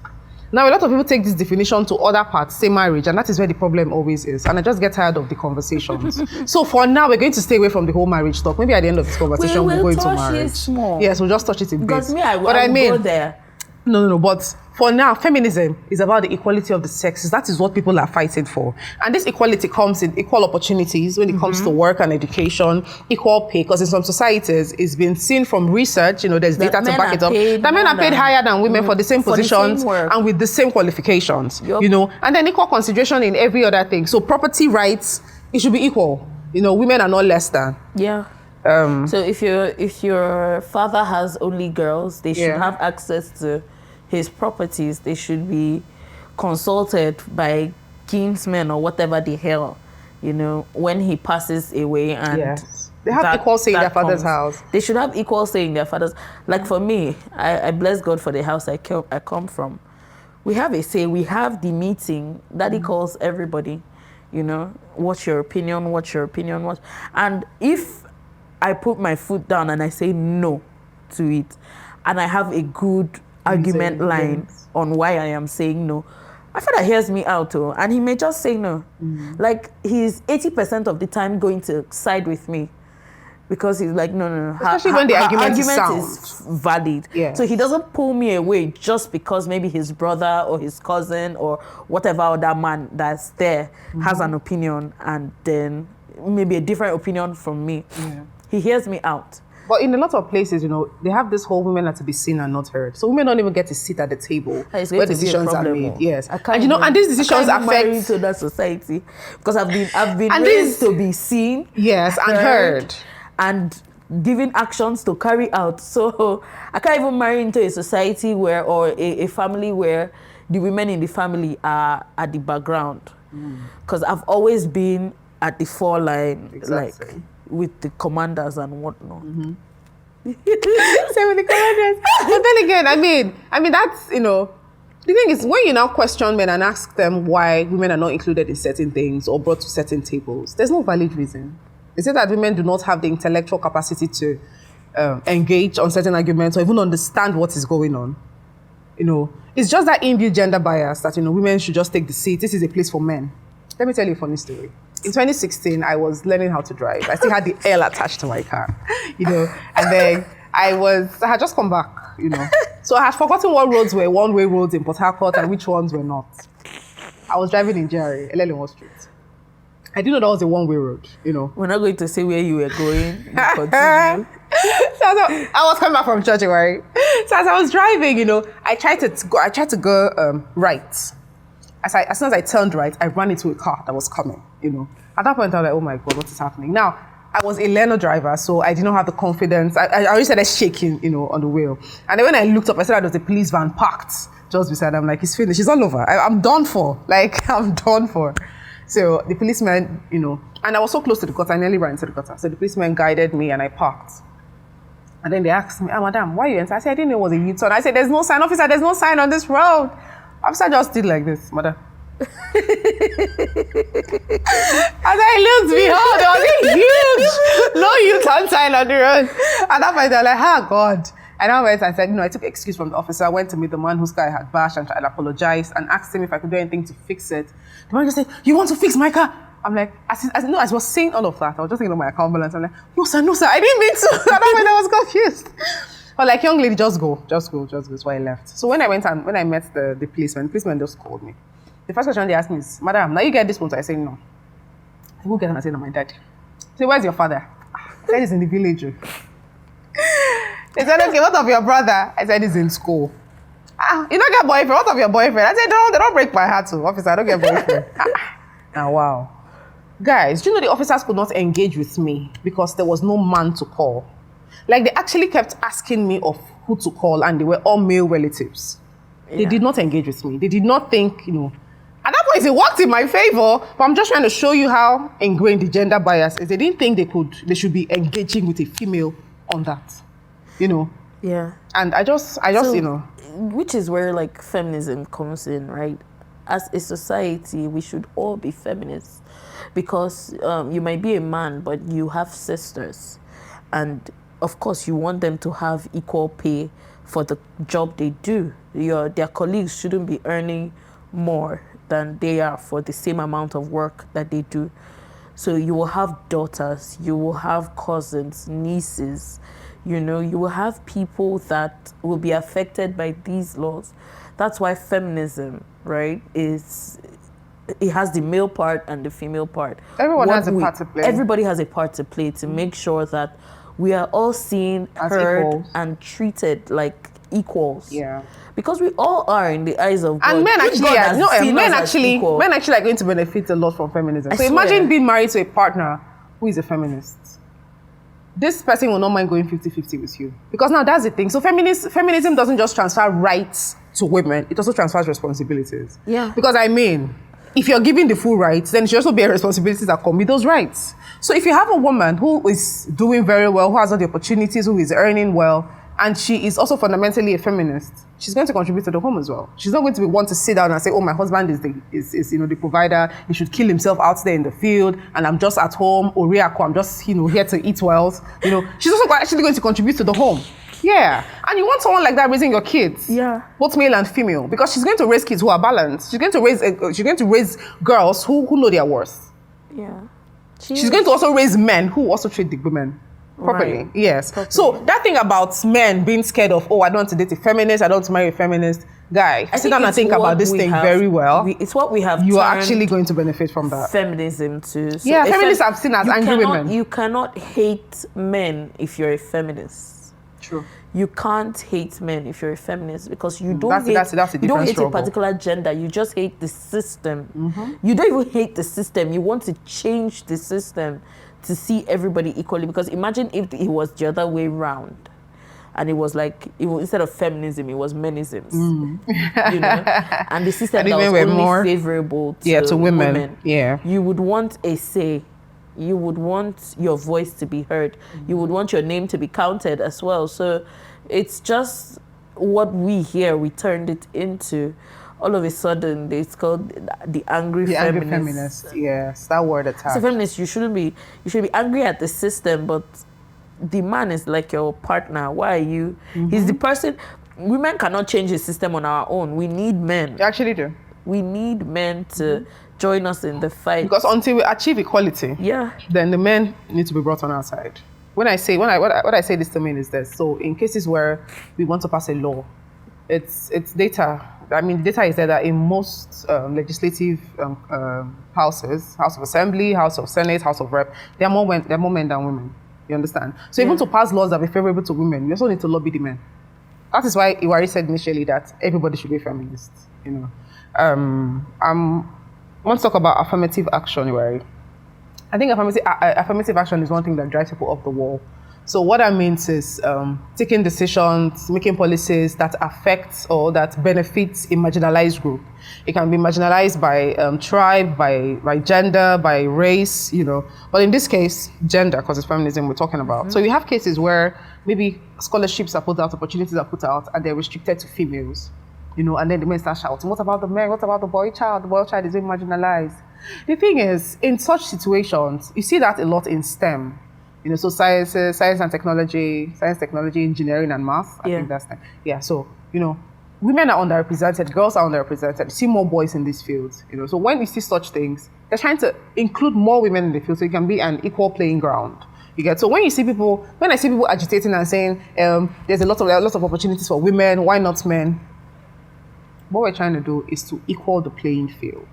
Now, a lot of people take this definition to other parts, say marriage, and that is where the problem always is. And I just get tired of the conversations. So for now, we're going to stay away from the whole marriage talk. Maybe at the end of this conversation, we'll go into marriage. Yes, we'll just touch it a bit. Because I will go there. No. But for now, feminism is about the equality of the sexes. That is what people are fighting for. And this equality comes in equal opportunities when it comes to work and education, equal pay. Because in some societies, it's been seen from research, there's data to back it up, that men are paid higher than women for the same positions and with the same qualifications, And then equal consideration in every other thing. So property rights, it should be equal. Women are not less than. Yeah. So if your father has only girls, they should have access to his properties. They should be consulted by kinsmen or whatever the hell, when he passes away. And they have equal say in their father's house. They should have equal say in their father's. Like for me, I bless God for the house I come from. We have a say. We have the meeting. Daddy calls everybody. What's your opinion? What's your opinion? What? And if I put my foot down and I say no to it, and I have a good argument line on why I am saying no, my father hears me out, and he may just say no. Like he's 80% of the time going to side with me because he's like, no. Especially when the argument is valid. Yeah. So he doesn't pull me away just because maybe his brother or his cousin or whatever other man that's there has an opinion and then maybe a different opinion from me. Yeah. He hears me out. But in a lot of places, they have this whole women are to be seen and not heard. So women don't even get to sit at the table where decisions are made. Yes. And these decisions affect to that society because I've been raised to be seen. Yes, and heard. And given actions to carry out. So I can't even marry into a society or a family where the women in the family are at the background. Because I've always been at the foreline, like with the commanders and whatnot. Same with the commanders. But then again, I mean that's, the thing is, when you now question men and ask them why women are not included in certain things or brought to certain tables, there's no valid reason. Is it that women do not have the intellectual capacity to engage on certain arguments or even understand what is going on? It's just that inbuilt gender bias that, women should just take the seat. This is a place for men. Let me tell you a funny story. In 2016, I was learning how to drive. I still had the L attached to my car, and then I had just come back, So I had forgotten what roads were one-way roads in Port Harcourt and which ones were not. I was driving in Jerry, Elelimo Street. I didn't know that was a one-way road, We're not going to say where you were going. Continue. So I was coming back from church, right? So as I was driving, I tried to go right. As soon as I turned right, I ran into a car that was coming, At that point, I was like, oh my God, what is happening? Now, I was a learner driver, so I did not have the confidence. I already started shaking, on the wheel. And then when I looked up, I said there was a police van parked just beside. I'm like, it's finished. It's all over. I'm done for. Like, I'm done for. So the policeman, and I was so close to the gutter, I nearly ran into the gutter. So the policeman guided me and I parked. And then they asked me, madam, why you enter? I said, I didn't know it was a U-turn. I said, there's no sign, officer, there's no sign on this road. Officer just did like this, madam. As I looked behold, there was a huge no U-turn sign on the road. And that point, I was like, God. And I went and said, I took excuse from the officer. I went to meet the man whose car I had bashed and tried to apologize and asked him if I could do anything to fix it. The man just said, you want to fix my car? I'm like, as I was saying all of that, I was just thinking of my account balance. I'm like, no, sir, I didn't mean to. At that point, I was confused. But like, young lady, just go. That's why I left. So when I went and when I met the policeman just called me. The first question they asked me is, madam, now you get this motor? I say, no. Who get it? I say, no, my dad. I say, where's your father? I said, he's in the village. They said, okay, what of your brother? I said, he's in school. You don't get boyfriend? What of your boyfriend? I said, no, they don't break my heart, too. Officer, I don't get boyfriend. Wow. Guys, do you know the officers could not engage with me because there was no man to call? Like, they actually kept asking me of who to call, and they were all male relatives. Yeah. They did not engage with me. They did not think, At that point, it worked in my favor, but I'm just trying to show you how ingrained the gender bias is. They didn't think they should be engaging with a female on that, Yeah. And I just, Which is where, like, feminism comes in, right? As a society, we should all be feminists because you might be a man, but you have sisters. And, of course, you want them to have equal pay for the job they do. Their colleagues shouldn't be earning more than they are for the same amount of work that they do. So you will have daughters, you will have cousins, nieces, you will have people that will be affected by these laws. That's why feminism, right, it has the male part and the female part. Everyone has a part to play. Everybody has a part to play to make sure that we are all seen, as heard, equals, and treated like equals. Yeah. Because we all are in the eyes of God. And men actually, men actually are going to benefit a lot from feminism. So imagine being married to a partner who is a feminist. This person will not mind going 50-50 with you. Because now that's the thing. So feminism doesn't just transfer rights to women, it also transfers responsibilities. Yeah. Because if you're giving the full rights, then it should also be a responsibility that come with those rights. So if you have a woman who is doing very well, who has all the opportunities, who is earning well, and she is also fundamentally a feminist, she's going to contribute to the home as well. She's not going to want to sit down and say, oh, my husband is the provider, he should kill himself out there in the field, and I'm just at home, Oriako, I'm just, here to eat well. She's also actually going to contribute to the home. Yeah. And you want someone like that raising your kids. Yeah. Both male and female. Because she's going to raise kids who are balanced. She's going to raise girls who know their worth. Yeah. She's going to also raise men who also treat the women properly. Right. Yes. Properly. So that thing about men being scared of, I don't want to date a feminist, I don't want to marry a feminist. Guy, sit down and think about this thing very well. It's what we have. You are actually going to benefit from that. Feminism too. So yeah, feminists are seen as angry women. You cannot hate men if you're a feminist. True. You can't hate men if you're a feminist because you don't that's a you don't hate struggle. a particular gender. You just hate the system. Mm-hmm. You don't even hate the system. You want to change the system to see everybody equally. Because imagine if it was the other way round, and it was like instead of feminism, it was menisms. And the system that was only more favorable to women. Yeah, you would want a say. You would want your voice to be heard. You would want your name to be counted as well. So it's just what we turned it into. All of a sudden, it's called the angry feminist. Angry feminist, yes, that word attack. So feminist, you should be angry at the system, but the man is like your partner. Why are you? Mm-hmm. He's the person. Women cannot change the system on our own. We need men. You actually do. We need men to join us in the fight. Because until we achieve equality, then the men need to be brought on our side. What I say this to men is this. So in cases where we want to pass a law, it's data. I mean, the data is there that in most legislative houses, House of Assembly, House of Senate, House of Rep, there are more men than women. You understand? So even to pass laws that are favorable to women, we also need to lobby the men. That is why Iwari said initially that everybody should be feminist. I want to talk about affirmative action, Iwari. I think affirmative action is one thing that drives people off the wall. So what that means is taking decisions, making policies that affect or that benefits a marginalized group. It can be marginalized by tribe, by gender, by race, But in this case, gender, because it's feminism we're talking about. So you have cases where maybe scholarships are put out, opportunities are put out, and they're restricted to females, and then the men start shouting, what about the men? What about the boy child? The boy child is being marginalized. The thing is, in such situations, you see that a lot in STEM. So science and technology, engineering and math. I think that's so, women are underrepresented, girls are underrepresented. You see more boys in these fields, So when you see such things, they're trying to include more women in the field so it can be an equal playing ground. You get? So when I see people agitating and saying there's a lot of opportunities for women, why not men? What we're trying to do is to equal the playing field,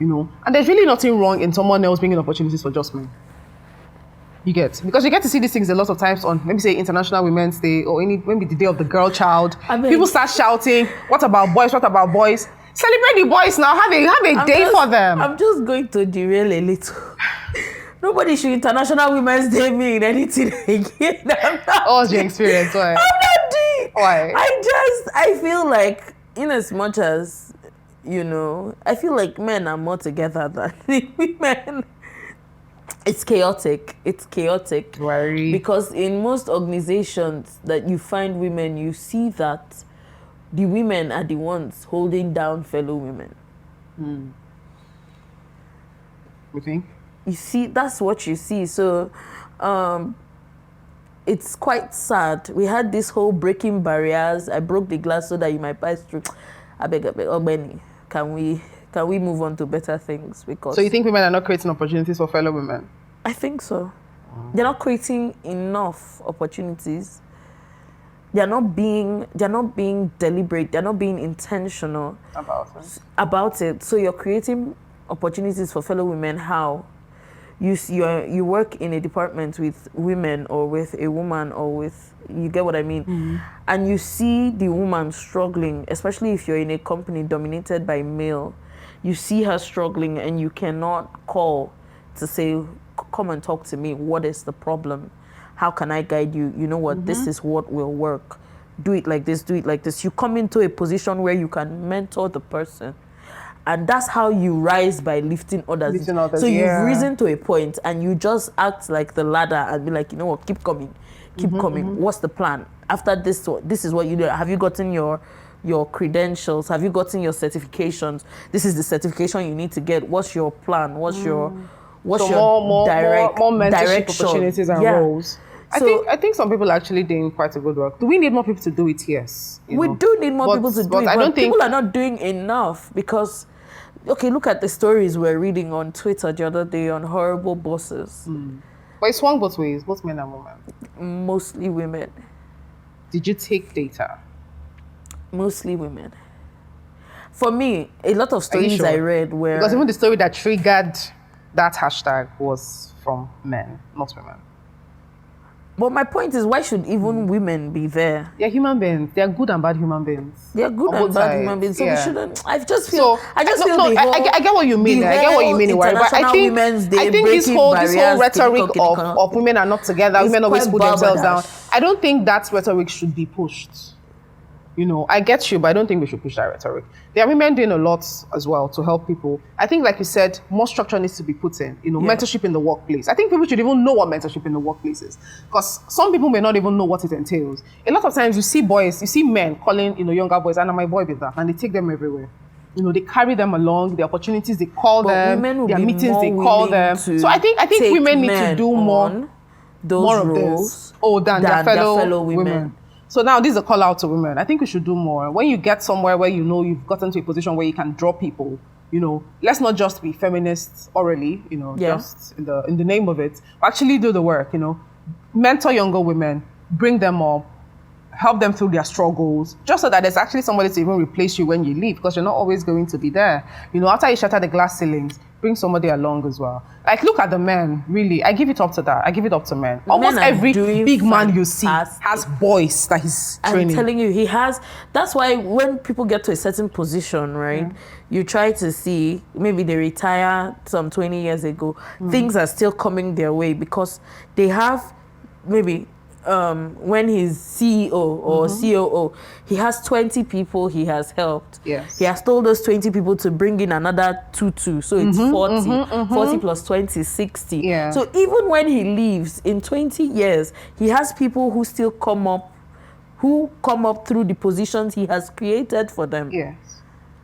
And there's really nothing wrong in someone else bringing opportunities for just men. You get? Because you get to see these things a lot of times on, maybe say International Women's Day or maybe the day of the girl child. People start shouting, what about boys? What about boys? Celebrate the boys now. Have a day for them. I'm just going to derail a little. Nobody should International Women's Day mean anything again. What was your experience? Why? I'm not doing. Why? I feel like, in as much as, I feel like men are more together than women. It's chaotic. Worry. Because in most organizations that you find women, you see that the women are the ones holding down fellow women. You think? You see, that's what you see. So it's quite sad. We had this whole breaking barriers. I broke the glass so that you might pass through. I beg, Benny, can we move on to better things? Because so you think women are not creating opportunities for fellow women? I think so. They're not creating enough opportunities. They're not being deliberate. They're not being intentional about it. So you're creating opportunities for fellow women. How? You work in a department with women or with a woman or with, you get what I mean? And you see the woman struggling, especially if you're in a company dominated by male. You see her struggling and you cannot call to say, come and talk to me. What is the problem? How can I guide you? You know what? This is what will work. Do it like this, do it like this. You come into a position where you can mentor the person. And that's how you rise by lifting others. So you've risen to a point and you just act like the ladder and be like, you know what, keep coming. Keep coming. What's the plan? After this is what you do. Have you gotten your credentials? Have you gotten your certifications? This is the certification you need to get. What's your plan? What's your more mentorship direction? Opportunities and roles. I think some people are actually doing quite a good work. Do we need more people to do it? Yes. We do need more people to do it, but people are not doing enough because, okay, look at the stories we're reading on Twitter the other day on horrible bosses. But it swung both ways, both men and women. Mostly women. Did you take data? Mostly women. For me, a lot of stories I read were... Because even the story that triggered that hashtag was from men, not women. But my point is, why should even women be there? They're human beings. They're good and bad human beings. They're good and bad human beings. So we shouldn't... I get what you mean. I get what you mean. But I think this whole rhetoric of women are not together, women always put themselves down. I don't think that rhetoric should be pushed. I get you, but I don't think we should push that rhetoric. There are women doing a lot as well to help people. I think, like you said, more structure needs to be put in. Mentorship in the workplace. I think people should even know what mentorship in the workplace is, because some people may not even know what it entails. A lot of times, you see men calling, younger boys, and my boy be that, and they take them everywhere. They carry them along. The opportunities they call them, their meetings they call them. So I think women need to do more of this. Than their fellow women. So now this is a call out to women. I think we should do more. When you get somewhere where you've gotten to a position where you can draw people, let's not just be feminists orally, just in the name of it. Actually do the work, mentor younger women, bring them up, help them through their struggles, just so that there's actually somebody to even replace you when you leave, because you're not always going to be there. After you shatter the glass ceilings, bring somebody along as well. Like, look at the men, really. I give it up to that. I give it up to men. Almost Men are every doing big man you see fantastic. has boys that he's training. I'm telling you, he has. That's why when people get to a certain position, right, you try to see, maybe they retire some 20 years ago, things are still coming their way because they have maybe when he's CEO or COO, he has 20 people he has helped. Yes. He has told those 20 people to bring in another 2, so it's 40. 40 plus 20 is 60. Yeah. So even when he leaves in 20 years, he has people who still come up through the positions he has created for them. Yes.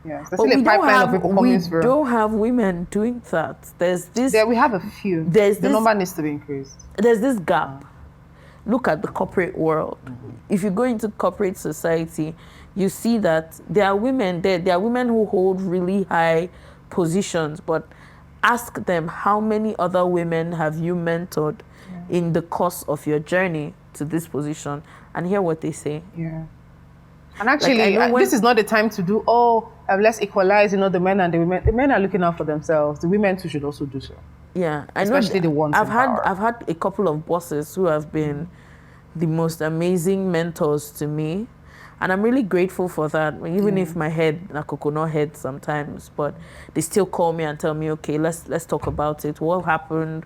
Yes. There's But still a pipeline of people coming through. we don't have women doing that. There's this. There we have a few. The number needs to be increased. There's this gap. Look at the corporate world. If you go into corporate society, you see that there are women there. There are women who hold really high positions, but ask them how many other women have you mentored in the course of your journey to this position, and hear what they say. Yeah. And actually, this is not the time to do, let's equalize, the men and the women. The men are looking out for themselves. The women too should also do so. Yeah, especially the ones I've had a couple of bosses who have been the most amazing mentors to me, and I'm really grateful for that. Even if my head, na coconut head sometimes, but they still call me and tell me, okay, let's talk about it. What happened?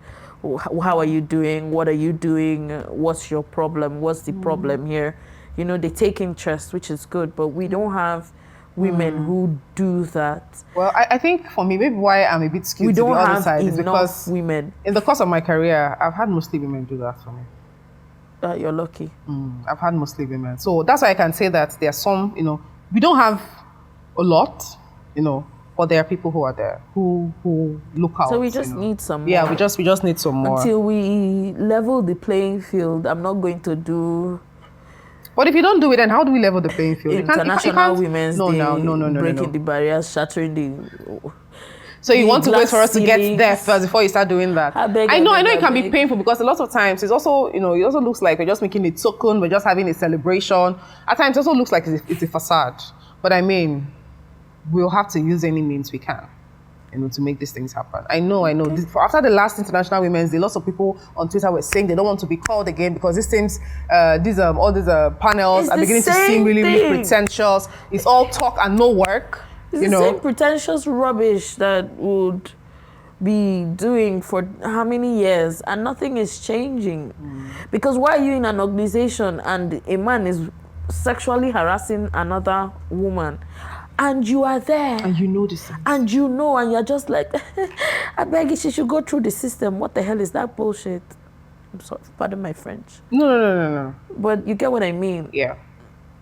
How are you doing? What are you doing? What's your problem? What's the problem here? They take interest, which is good, but we don't have women who do that. Well, I think for me, maybe why I'm a bit skewed to the other side is because women. In the course of my career, I've had mostly women do that for me. You're lucky. I've had mostly women. So that's why I can say that there are some, we don't have a lot, but there are people who are there who look out. So we just need some more. Yeah, we just need some more. Until we level the playing field, I'm not going to do... But if you don't do it, then how do we level the playing field? International Women's Day, no. breaking the barriers, shattering the... So you want to wait for us to get there first before you start doing that? I know it can be painful because a lot of times it's also, it also looks like we're just making a token, we're just having a celebration. At times it also looks like it's a facade. But I mean, we'll have to use any means we can, to make these things happen. I know. Okay. After the last International Women's Day, lots of people on Twitter were saying they don't want to be called again because these things, all these panels are beginning to seem really, really pretentious. It's all talk and no work. It's the same pretentious rubbish that would be doing for how many years, and nothing is changing. Because why are you in an organization and a man is sexually harassing another woman, and you are there, and you know this, and you're just like, I beg you, she should go through the system. What the hell is that bullshit? I'm sorry, pardon my French. No. But you get what I mean. Yeah.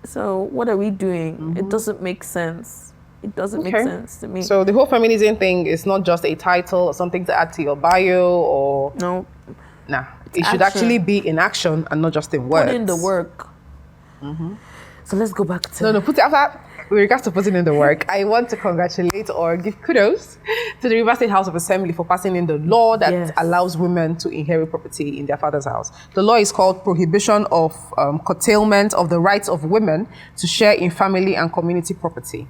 So what are we doing? It doesn't make sense. It doesn't make sense to me. So the whole feminism thing is not just a title or something to add to your bio or... No. Nah. It should actually be in action and not just in words. Put in the work. So let's go back to... No, put it after... With regards to putting in the work, I want to congratulate or give kudos to the River State House of Assembly for passing in the law that allows women to inherit property in their father's house. The law is called Prohibition of Curtailment of the Rights of Women to Share in Family and Community Property.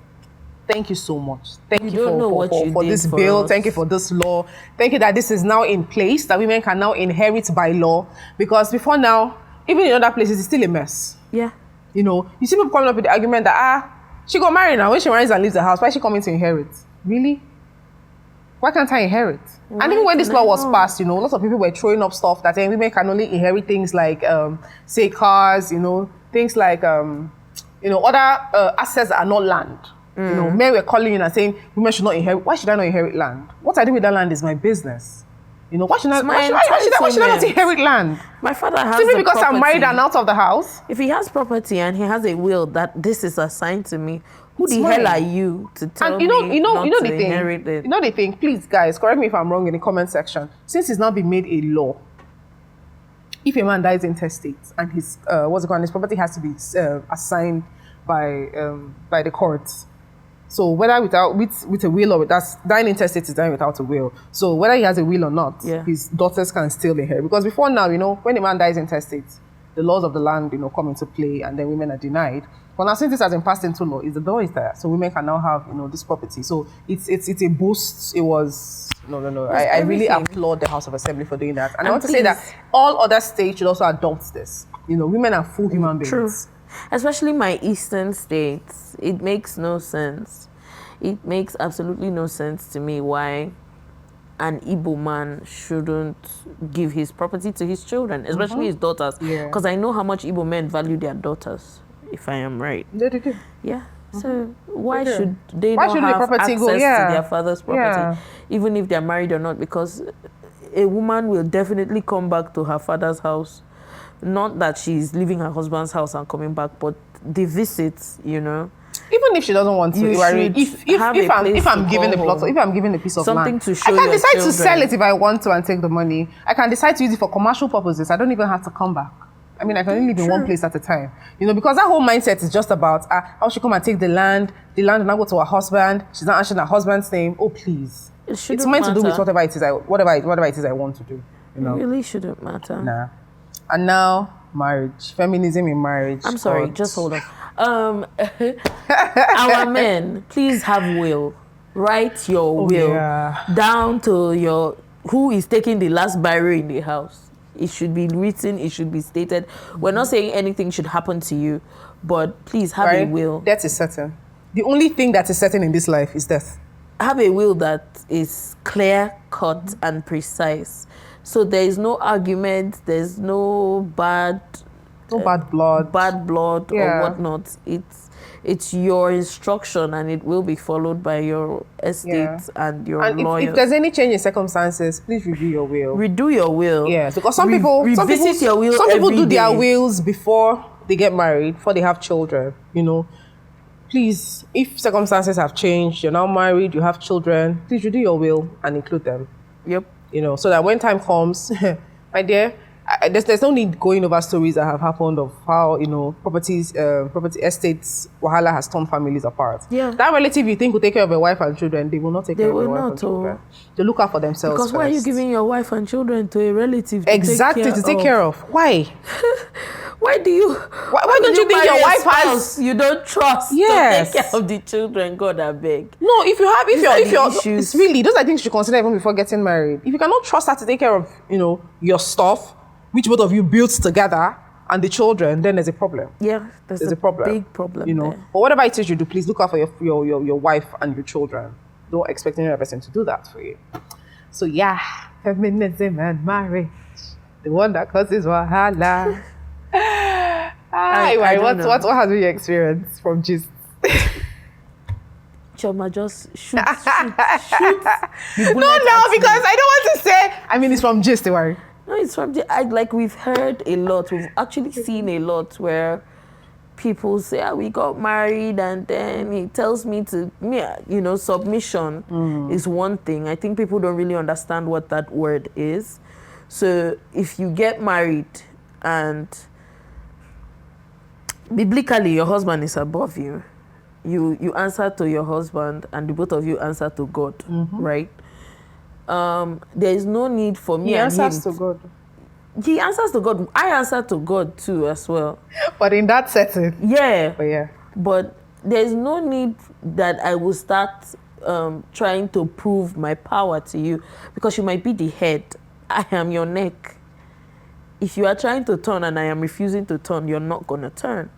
Thank you so much. Thank you for this bill. Thank you for this law. Thank you that this is now in place, that women can now inherit by law. Because before now, even in other places, it's still a mess. Yeah. You see people coming up with the argument that, she got married now. When she marries and leaves the house, why is she coming to inherit? Really? Why can't I inherit? And even when this law was passed, lots of people were throwing up stuff that women can only inherit things like, say, cars, things like, other assets that are not land. Men were calling in and saying women should not inherit. Why should I not inherit land? What I do with that land is my business. Why should I not inherit land? My father has simply because property. I'm married and out of the house. If he has property and he has a will that this is assigned to me, who the hell are you to tell me not to inherit it? The thing, please guys, correct me if I'm wrong in the comment section. Since it's now been made a law, if a man dies intestate and his his property has to be assigned by the courts. So whether with a will or without, dying intestate is dying without a will. So whether he has a will or not, his daughters can still inherit. Because before now, when a man dies intestate, the laws of the land, come into play, and then women are denied. But now since this has been passed into law, the law is there, so women can now have, this property. So it's a boost. It was No. It's I really everything. applaud the House of Assembly for doing that. And I And want to say that please- all other states should also adopt this. Women are full human beings. True. Especially my eastern states. It makes no sense. It makes absolutely no sense to me why an Igbo man shouldn't give his property to his children, especially his daughters. Because I know how much Igbo men value their daughters, if I am right. They do. Yeah. So why Okay. should they Why not should the have property access go? to Yeah. their father's property, even if they're married or not? Because a woman will definitely come back to her father's house. Not that she's leaving her husband's house and coming back, but the visits, Even if she doesn't want to, You should have a place if I'm to given a call plot, home. if I'm given a piece of Something land, to show I can your decide to children. sell it if I want to and take the money. I can decide to use it for commercial purposes. I don't even have to come back. I mean, I can only live in one place at a time. Because that whole mindset is just about how she come and take the land will now go to her husband. She's not answering her husband's name. Oh, please. It's meant to do with whatever it is I want to do. It really shouldn't matter. Nah. And now, marriage. Feminism in marriage. I'm sorry, just hold on. Our men, please have will. Write your will down to who is taking the last biro in the house. It should be written, it should be stated. We're not saying anything should happen to you, but please have a will. Death is certain. The only thing that is certain in this life is death. Have a will that is clear, cut, and precise. So there is no argument, there's no bad blood or whatnot. It's your instruction, and it will be followed by your estate and your lawyers. If there's any change in circumstances, please review your will. Redo your will. Yes, because some people do their wills before they get married, before they have children. Please, if circumstances have changed, you're now married, you have children, please redo your will and include them. Yep. So that when time comes, my dear, there's no need going over stories that have happened of how property estates wahala has torn families apart. Yeah. That relative you think will take care of your wife and children, they will not take care of your wife and children. They look out for themselves. Because why are you giving your wife and children to a relative? To take care of? Why? Why do you? Why don't you think your wife has? You don't trust to take care of the children. God, I beg. No, if you're it's really those are things you should consider even before getting married. If you cannot trust her to take care of your stuff, which both of you built together, and the children, then there's a problem. Yeah, there's a problem. Big problem. There. But whatever it is you do, please look out for your wife and your children. Don't expect any other person to do that for you. So yeah, feminism and marriage, the one that causes wahala. What has been your experience from gist? Choma, just shoot. No, because I don't want to say. I mean, it's from gist, worry. No, it's from we've heard a lot. We've actually seen a lot where people say, we got married, and then he tells me submission is one thing. I think people don't really understand what that word is. So if you get married and biblically your husband is above you, you answer to your husband, and the both of you answer to God, right? There is no need for me and him. He answers to God. He answers to God. I answer to God too as well. But in that setting. Yeah. But there's no need that I will start trying to prove my power to you, because you might be the head. I am your neck. If you are trying to turn and I am refusing to turn, you're not going to turn.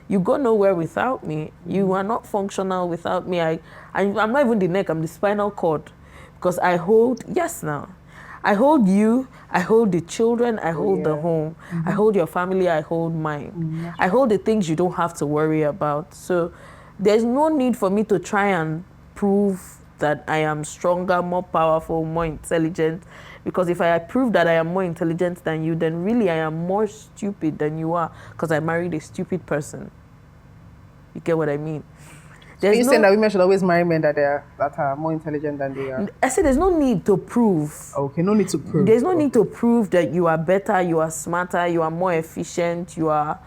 You go nowhere without me. You are not functional without me. I'm not even the neck, I'm the spinal cord. Because I hold you, I hold the children, I hold the home, I hold your family, I hold mine. I hold the things you don't have to worry about. So there's no need for me to try and prove that I am stronger, more powerful, more intelligent. Because if I prove that I am more intelligent than you, then really I am more stupid than you are, because I married a stupid person. You get what I mean? You're saying that women should always marry men that are more intelligent than they are? I said there's no need to prove. Okay, no need to prove. There's no need to prove that you are better, you are smarter, you are more efficient, you are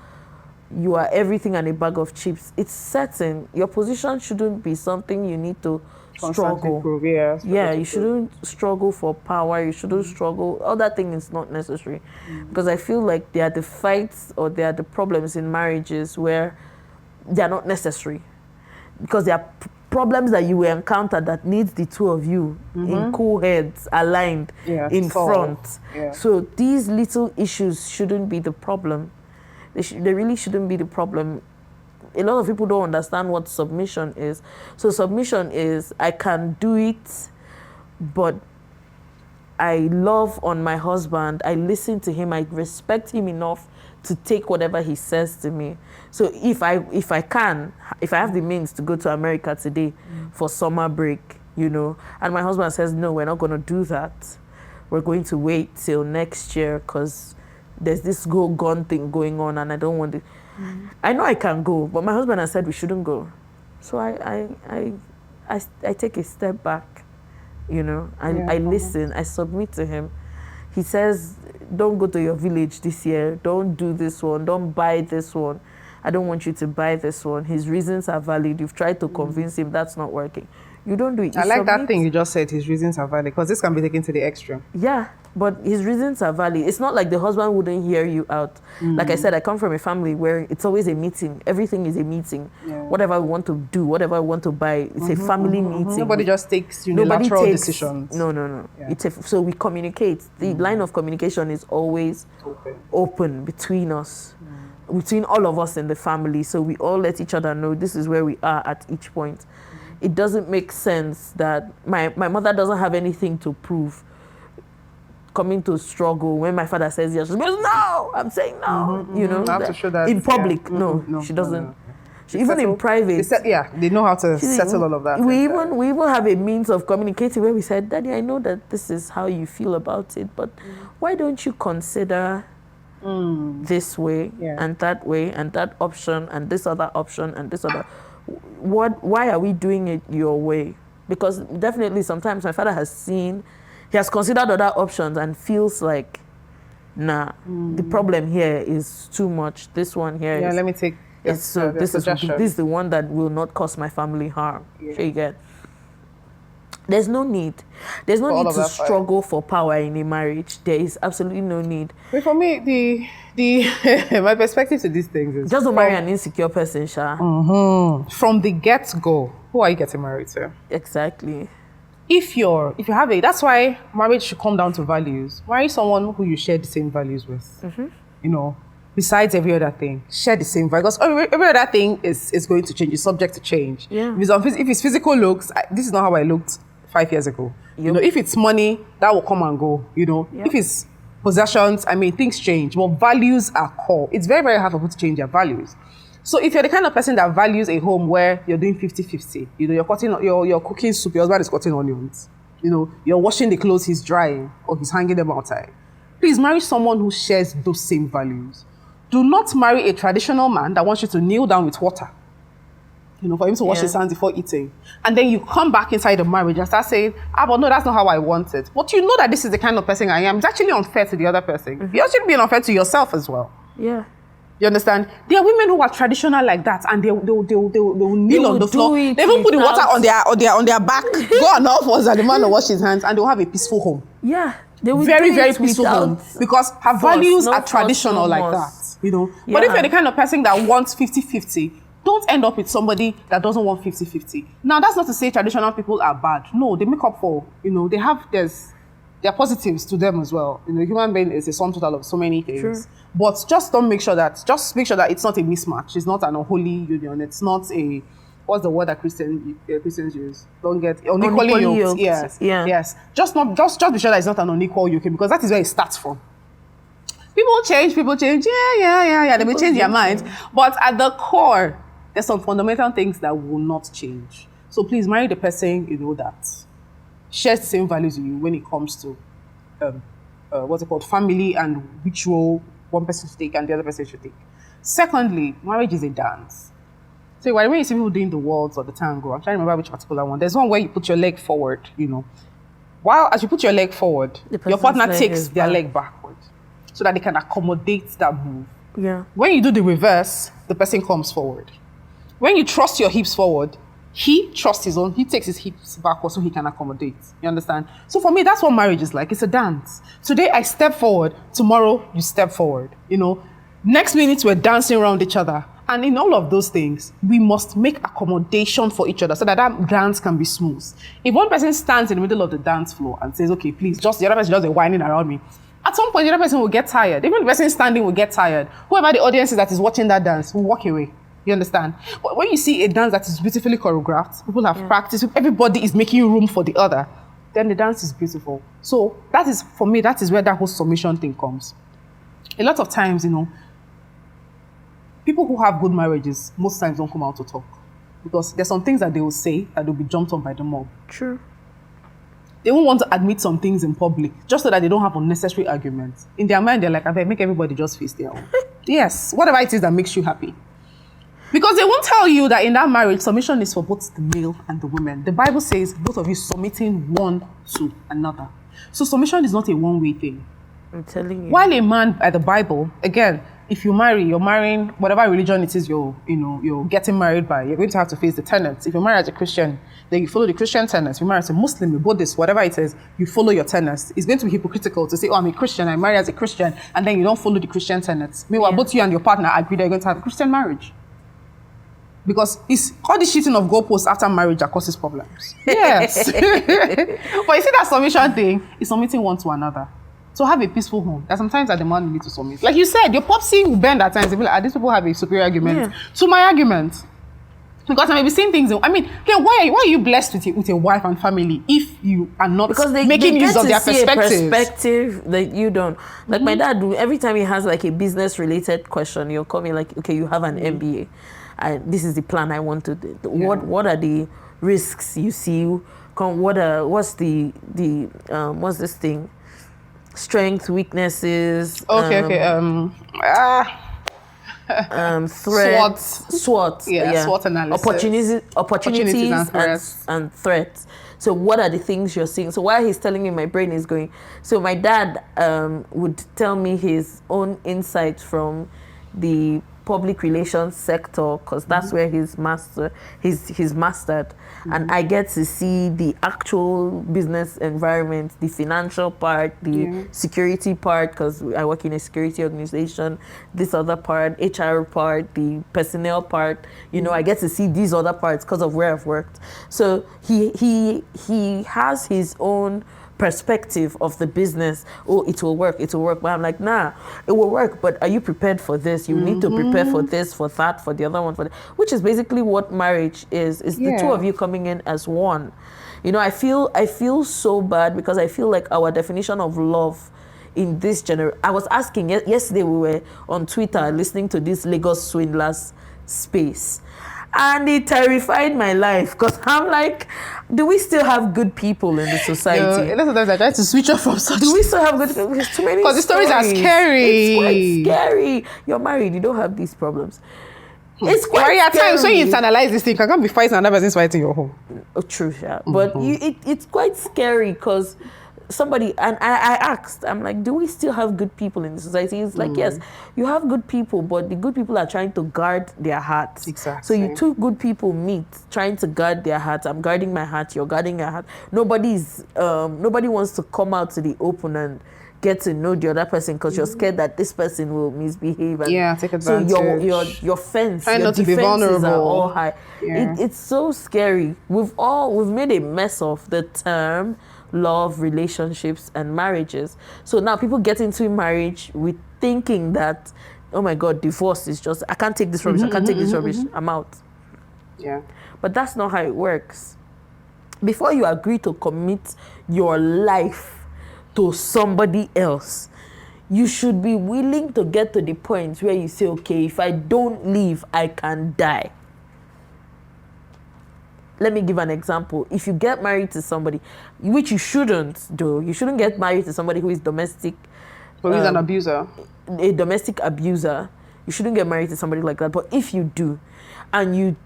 everything and a bag of chips. It's certain. Your position shouldn't be something you need to struggle. Prove, you shouldn't struggle for power. You shouldn't struggle. Other thing is not necessary. Because I feel like there are the fights or there are the problems in marriages where they are not necessary. Because they are problems that you will encounter that needs the two of you in cool heads aligned in front. So these little issues shouldn't be the problem. They really shouldn't be the problem. A lot of people don't understand what submission is. So submission is, I can do it, but I love on my husband, I listen to him, I respect him enough to take whatever he says to me. So if I have the means to go to America today for summer break, you know, and my husband says, no, we're not going to do that. We're going to wait till next year because there's this gone thing going on and I don't want it. I know I can go, but my husband has said we shouldn't go. So I take a step back, you know, I listen, I submit to him. He says, don't go to your village this year. Don't do this one. Don't buy this one. I don't want you to buy this one. His reasons are valid. You've tried to convince him that's not working. You don't do it. I like that thing you just said, his reasons are valid, because this can be taken to the extreme. Yeah, but his reasons are valid. It's not like the husband wouldn't hear you out. Like I said, I come from a family where it's always a meeting. Everything is a meeting. Whatever we want to do, whatever we want to buy, it's a family meeting. Nobody just takes unilateral decisions. No. Yeah. So we communicate. The line of communication is always open between us. Between all of us in the family, so we all let each other know this is where we are at each point. It doesn't make sense that my mother doesn't have anything to prove coming to struggle when my father says yes. She goes, no, I'm saying no. You know, I have to show that in public, no, she doesn't. No. She, even in private, they know how to settle all of that. We even have a means of communicating where we said, Daddy, I know that this is how you feel about it, but why don't you consider this way and that option and this other option and this other. Why are we doing it your way? Because definitely sometimes my father he has considered other options and feels like, nah, the problem here is too much. This one here is... let me take this is the one that will not cause my family harm. Sure you get? There's no need. There's no need to struggle for power in a marriage. There is absolutely no need. But for me, the my perspective to these things is just don't marry an insecure person, Sha. From the get-go, who are you getting married to? Exactly. If you have that's why marriage should come down to values. Marry someone who you share the same values with. You know, besides every other thing, share the same values. Because every other thing is going to change. It's subject to change. Yeah. If it's physical looks, this is not how I looked 5 years ago. You know, if it's money, that will come and go. You know, if it's possessions, I mean, things change. But values are core. It's very, very hard for people to change their values. So if you're the kind of person that values a home where you're doing 50-50, you know, you're cooking soup, your husband is cutting onions, you know, you're washing the clothes he's drying or he's hanging them outside, please marry someone who shares those same values. Do not marry a traditional man that wants you to kneel down with water, you know, for him to wash his hands before eating. And then you come back inside the marriage and start saying, but no, that's not how I want it. But you know that this is the kind of person I am. It's actually unfair to the other person. You're actually being unfair to yourself as well. Yeah. You understand? There are women who are traditional like that, and they will kneel on the floor. They even put the water on their back, go on all fours, and the man will wash his hands, and they'll have a peaceful home. Yeah. They will very, very peaceful home, because her values are traditional like that. You know? But if you're the kind of person that wants 50-50, don't end up with somebody that doesn't want 50-50. Now, that's not to say traditional people are bad. No, they make up for, you know, there are positives to them as well. You know, human being is a sum total of so many things. Sure. But just make sure that it's not a mismatch. It's not an unholy union. It's not a, what's the word that Christians use? Don't get unequally yoked. Yes. Yeah. Yes. Just be sure that it's not an unequal yoke, because that is where it starts from. People change. Yeah. They may change their minds. But at the core, there's some fundamental things that will not change. So please marry the person, you know, that shares the same values with you when it comes to family and which role one person should take and the other person should take. Secondly, marriage is a dance. So when you see people doing the waltz or the tango, I'm trying to remember which particular one. There's one where you put your leg forward, you know. While as you put your leg forward, your partner takes their leg backward so that they can accommodate that move. Yeah. When you do the reverse, the person comes forward. When you thrust your hips forward, he takes his hips backward so he can accommodate. You understand? So for me, that's what marriage is like. It's a dance. Today I step forward, tomorrow you step forward. You know, next minute we're dancing around each other. And in all of those things, we must make accommodation for each other so that that dance can be smooth. If one person stands in the middle of the dance floor and says, okay, please, just the other person just whining around me, at some point, the other person will get tired. Even the person standing will get tired. Whoever the audience is that is watching that dance will walk away. You understand? But when you see a dance that is beautifully choreographed, people have practiced, everybody is making room for the other, then the dance is beautiful. So that is, for me, that is where that whole submission thing comes. A lot of times, people who have good marriages, most times don't come out to talk. Because there's some things that they will say that will be jumped on by the mob. True. They won't want to admit some things in public, just so that they don't have unnecessary arguments. In their mind, they're like, I make everybody just face their own. Yes, whatever it is that makes you happy. Because they won't tell you that in that marriage, submission is for both the male and the woman. The Bible says both of you submitting one to another. So submission is not a one-way thing. I'm telling you. While a man, by the Bible, again, if you marry, you're marrying whatever religion it is you're getting married by, you're going to have to face the tenets. If you marry as a Christian, then you follow the Christian tenets. If you marry as a Muslim, a Buddhist, whatever it is, you follow your tenets. It's going to be hypocritical to say, oh, I'm a Christian, I marry as a Christian, and then you don't follow the Christian tenets. Meanwhile, both you and your partner agree that you're going to have a Christian marriage. Because it's all the shooting of goalposts after marriage that causes problems. Yes. But you see that submission thing is submitting one to another. So have a peaceful home. There's sometimes that the man need to submit. Like you said, your popsy will bend at times. They'll be like, these people have a superior argument to my argument. Because I may be saying things. I mean, why are you blessed with a wife and family if you are not making use of their perspective that you don't? Like my dad, every time he has like a business related question, he'll call me like, okay, you have an MBA. This is the plan I want to do. What are the risks you see? What's this thing? Strength, weaknesses. Threats. SWOT. SWOT analysis. Opportunities and threats. So what are the things you're seeing? So while he's telling me, my brain is going. So my dad would tell me his own insights from the public relations sector, because that's where he's mastered, and I get to see the actual business environment, the financial part, the security part, because I work in a security organization, this other part, HR part, the personnel part, I get to see these other parts because of where I've worked. So he has his own perspective of the business. Oh, it will work. But I'm like, nah, it will work, but are you prepared for this? You need to prepare for this, for that, for the other one, for that. Which is basically what marriage is the two of you coming in as one. I feel so bad because I feel like our definition of love in this generation. I was asking yesterday, we were on Twitter listening to this Lagos swindlers space. And it terrified my life because I'm like, do we still have good people in the society? Sometimes I try to switch off from such. Do we still have good people? There's too many. Because the stories are scary. It's quite scary. You're married, you don't have these problems. It's quite scary. At times when you internalize this thing, you can't be fighting another person's fighting your home. Oh, true, yeah. But it's quite scary because somebody, and I asked, I'm like, do we still have good people in the society? It's like, yes, you have good people, but the good people are trying to guard their hearts. Exactly. So you two good people meet, trying to guard their hearts. I'm guarding my heart, you're guarding your heart. Nobody wants to come out to the open and get to know the other person because you're scared that this person will misbehave. And take advantage. So your fence, trying your not to be vulnerable. Are all high. Yeah. It's so scary. We've made a mess of the term love, relationships, and marriages. So now people get into marriage with thinking that, oh my God, divorce is just, I can't take this rubbish, I can't take this rubbish, I'm out. Yeah. But that's not how it works. Before you agree to commit your life to somebody else, you should be willing to get to the point where you say, okay, if I don't leave, I can die. Let me give an example. If you get married to somebody, which you shouldn't do, you shouldn't get married to somebody who is domestic. Or who's an abuser. A domestic abuser. You shouldn't get married to somebody like that. But if you do, and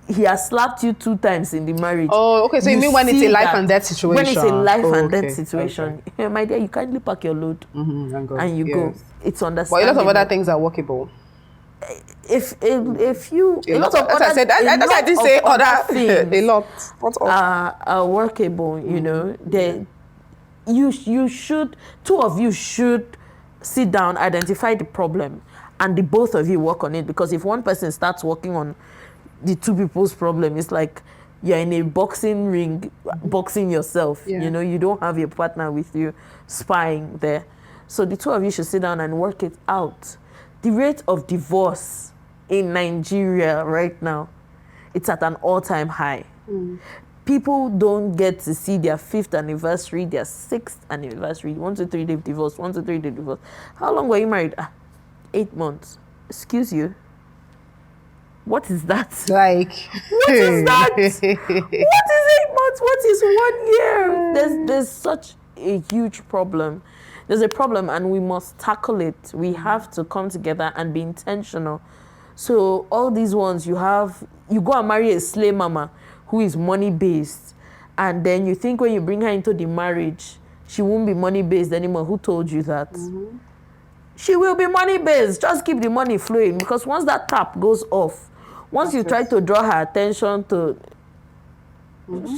he has slapped you 2 times in the marriage. Oh, okay. So you mean when it's a life and death situation? When it's a life and death situation. Okay. My dear, you kindly pack your load and you go. It's understandable. But a lot of other things are workable. If you a lot of other things are workable, you should, two of you should sit down, identify the problem, and the both of you work on it. Because if one person starts working on the two people's problem, it's like you're in a boxing ring, boxing yourself. Yeah. You don't have your partner with you spying there. So the two of you should sit down and work it out. The rate of divorce in Nigeria right now, it's at an all-time high. People don't get to see their 5th anniversary, their 6th anniversary. 1, 2, 3, they've divorced. 1, 2, 3, they've divorced. How long were you married? 8 months. Excuse you. What is that? Like, what is that? What is 8 months? What is 1 year? There's such a huge problem. There's a problem, and we must tackle it. We have to come together and be intentional. So all these ones, you go and marry a slave mama who is money-based, and then you think when you bring her into the marriage, she won't be money-based anymore. Who told you that? She will be money-based. Just keep the money flowing, because once that tap goes off, once you try to draw her attention to,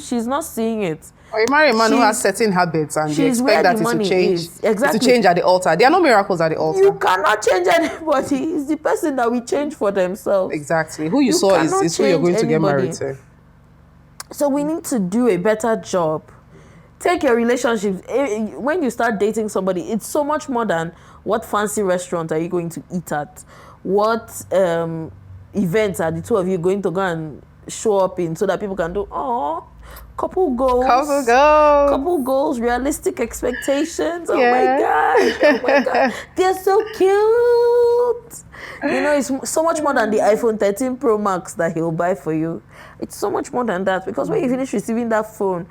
she's not seeing it. Or you marry a man who has certain habits and you expect that it to change. Exactly. To change at the altar. There are no miracles at the altar. You cannot change anybody. It's the person that will change for themselves. Exactly. Who you saw is who you're going to get married to. So we need to do a better job. Take your relationships. When you start dating somebody, it's so much more than what fancy restaurant are you going to eat at? What events are the two of you going to go and show up in, so that people can do, couple goals, realistic expectations. Oh my God, they're so cute. It's so much more than the iPhone 13 Pro Max that he'll buy for you. It's so much more than that, because when you finish receiving that phone,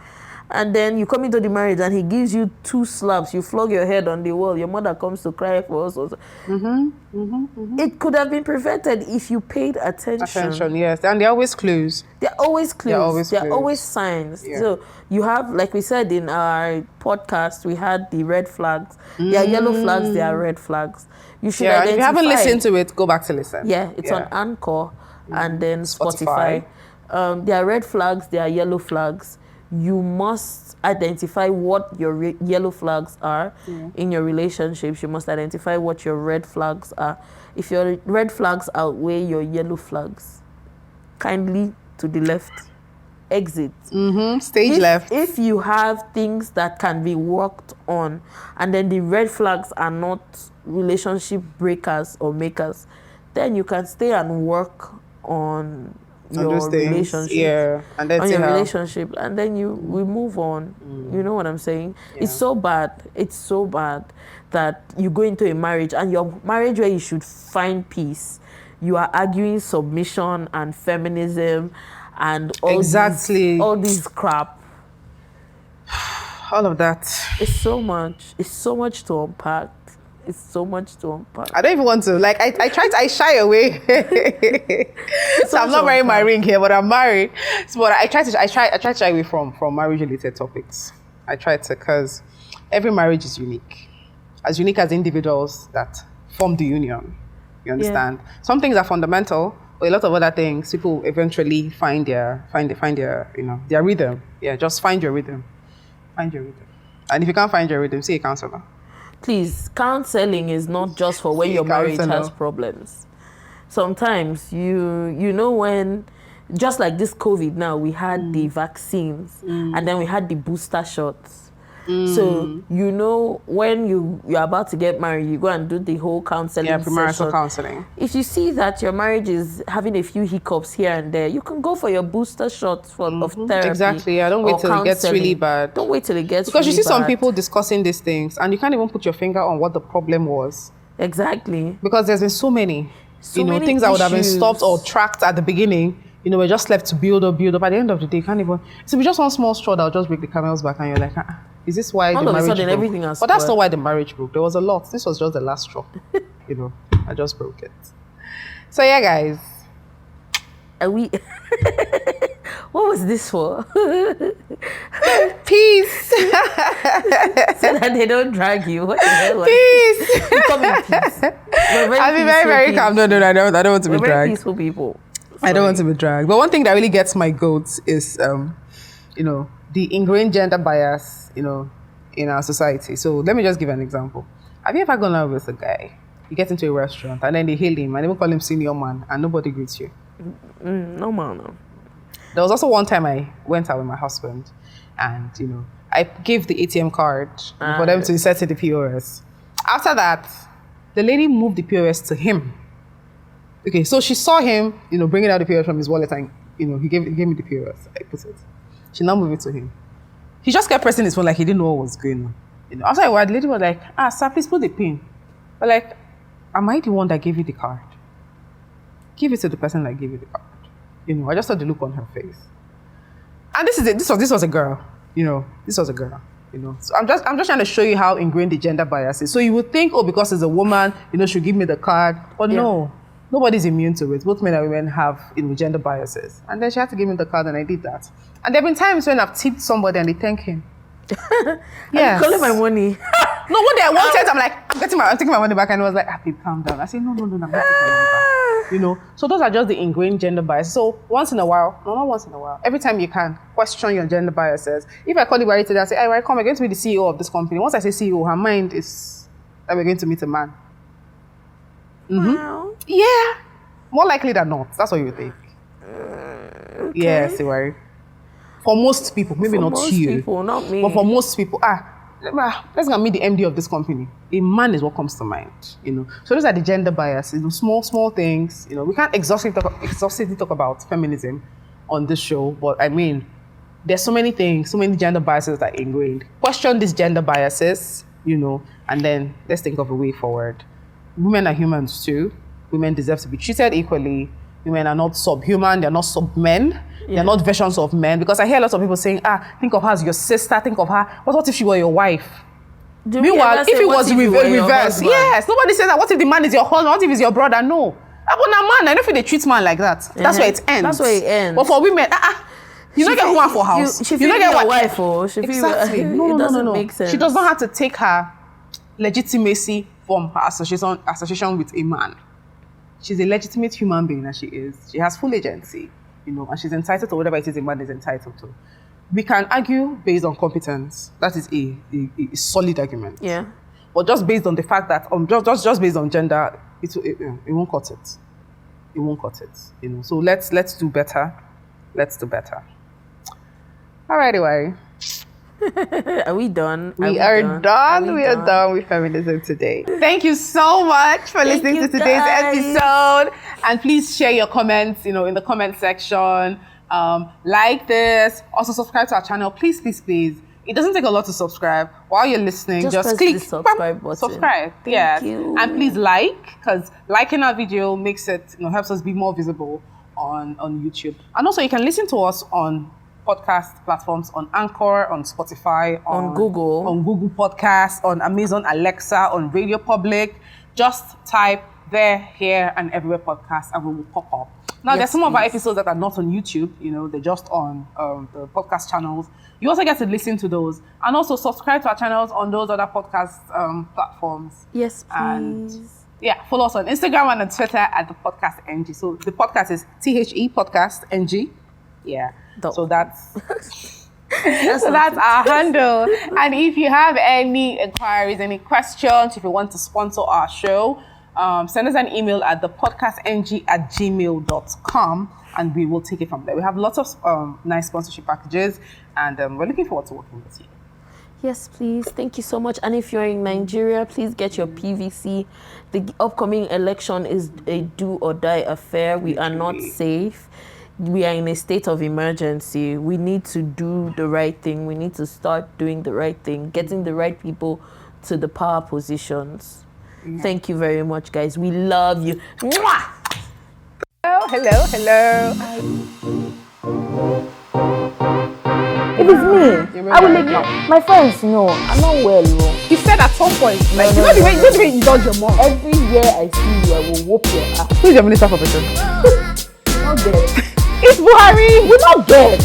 and then you come into the marriage and he gives you 2 slaps, you flog your head on the wall, your mother comes to cry for us. It could have been prevented if you paid attention. Yes. And they're always clues. They're always signs. Yeah. So you have, like we said in our podcast, we had the red flags. There are yellow flags, there are red flags. You should identify. If you haven't listened to it, go back to listen. Yeah, it's on Anchor and then Spotify. There are red flags, there are yellow flags. You must identify what your yellow flags are in your relationships. You must identify what your red flags are. If your red flags outweigh your yellow flags, kindly to the left, exit. Stage left. If you have things that can be worked on, and then the red flags are not relationship breakers or makers, then you can stay and work on your relationship, and then relationship, and then we move on. You know what I'm saying? It's so bad that you go into a marriage, and your marriage where you should find peace, you are arguing submission and feminism and all this crap. All of that. It's so much to unpack. I don't even want to. Like, I shy away. So I'm not wearing my ring here, but I'm married. So, but I try to shy away from marriage-related topics. I try to, because every marriage is unique. As unique as individuals that form the union. You understand? Some things are fundamental, but a lot of other things, people eventually find their their rhythm. Yeah, just find your rhythm. Find your rhythm. And if you can't find your rhythm, see a counselor. Please, counseling is not just for when your marriage has problems. Sometimes you know when, just like this COVID now, we had the vaccines and then we had the booster shots. So when you're about to get married, you go and do the whole counseling premarital counseling. If you see that your marriage is having a few hiccups here and there, you can go for your booster shots of therapy. Exactly. I don't wait till it gets really bad. Don't wait till it gets because really you see bad. some people discussing these things and you can't even put your finger on what the problem was. Exactly. Because there's been so many many things that would have been stopped or tracked at the beginning. We're just left to build up. At the end of the day, you can't even. So we just one small straw that will just break the camel's back, and you're like, is this why all the of marriage a sudden broke? Everything has But that's not why the marriage broke. There was a lot. This was just the last straw. I just broke it. So yeah, guys. Are we? What was this for? Peace. So that they don't drag you. What the hell? Peace. You come in peace. I'll be very, very calm. No, I don't want to be dragged. Very peaceful people. I don't want to be dragged. But one thing that really gets my goats is, the ingrained gender bias, in our society. So let me just give an example. Have you ever gone out with a guy You get into a restaurant and then they hail him and they will call him senior man and nobody greets you. No, man. No. There was also one time I went out with my husband and, I gave the ATM card for them to insert in the POS. After that, the lady moved the POS to him. Okay, so she saw him, bringing out the POS from his wallet and, he gave me the POS. I put it. She now moved it to him. He just kept pressing his phone like he didn't know what was going on. After a while, the lady was like, sir, please put the pin. But like, am I the one that gave you the card? Give it to the person that gave you the card. I just saw the look on her face. And this was a girl. This was a girl. So I'm just trying to show you how ingrained the gender bias is. So you would think, because it's a woman, she'll give me the card. But no, nobody's immune to it. Both men and women have, gender biases. And then she had to give me the card and I did that. And there have been times when I've tipped somebody and they thank him. Yeah. Calling my money. No, one day I walked out, I'm like, I'm taking my money back, and it was like, babe, calm down. I said, no, I'm not taking my money back. So those are just the ingrained gender bias. So once in a while, not once in a while, every time you can, question your gender biases. If I call you today, I say, hey, come, I'm going to be the CEO of this company. Once I say CEO, her mind is that we're going to meet a man. Mm-hmm. Wow. Yeah. More likely than not. That's what you would think. Okay. Yeah, see, right? For most people, maybe not you. For most people, not me. But for most people, let's go meet the MD of this company. A man is what comes to mind, So those are the gender biases, small things. We can't exhaustively talk about feminism on this show, but I mean, there's so many things, so many gender biases that are ingrained. Question these gender biases, and then let's think of a way forward. Women are humans too. Women deserve to be treated equally. Women are not subhuman, they're not submen. Yeah. They're not versions of men, because I hear lots of people saying, think of her as your sister, think of her. What if she were your wife? Meanwhile, if it was reverse, yes, nobody says that. What if the man is your husband? What if he's your brother? No. But a man, I don't feel they treat man like that. That's where it ends. That's where it ends. But for women, you don't get woman for house. She don't get your wife for. Exactly. No. Make sense. She does not have to take her legitimacy from her association with a man. She's a legitimate human being as she is. She has full agency. And she's entitled to whatever it is a man is entitled to. We can argue based on competence. That is a solid argument. Yeah. But just based on the fact that, just based on gender, it won't cut it. It won't cut it. So let's do better. Let's do better. All right, anyway. Are we done? We are done with feminism today. Thank you so much for listening to today's episode. And please share your comments, in the comment section. Like this. Also subscribe to our channel. Please. It doesn't take a lot to subscribe. While you're listening, just click the subscribe button. Subscribe. Thank you. And please because liking our video makes it, helps us be more visible on YouTube. And also you can listen to us on podcast platforms, on Anchor, on Spotify, on Google Podcasts, on Amazon Alexa, on Radio Public. Just type there, here, and everywhere podcast, and we will pop up. Now, there's some of our episodes that are not on YouTube. They're just on the podcast channels. You also get to listen to those, and also subscribe to our channels on those other podcast platforms. Yes, please. And follow us on Instagram and on Twitter at the podcast NG. So the podcast is THE Podcast NG. Yeah. So that's our handle. And if you have any inquiries, any questions, if you want to sponsor our show, send us an email at thepodcastng@gmail.com and we will take it from there. We have lots of nice sponsorship packages, and we're looking forward to working with you. Yes, please. Thank you so much. And if you're in Nigeria, please get your PVC. The upcoming election is a do or die affair. We are not safe. We are in a state of emergency. We need to do the right thing. We need to start doing the right thing, getting the right people to the power positions. Yeah. Thank you very much, guys. We love you. Mwah! Hello. If it's me, I will let my friends know. I'm not well. You said at some point, the way you dodge your mom. Every year I see you, I will whoop your ass. Who's your minister for person? Not dead. It's Buhari. We're not dead.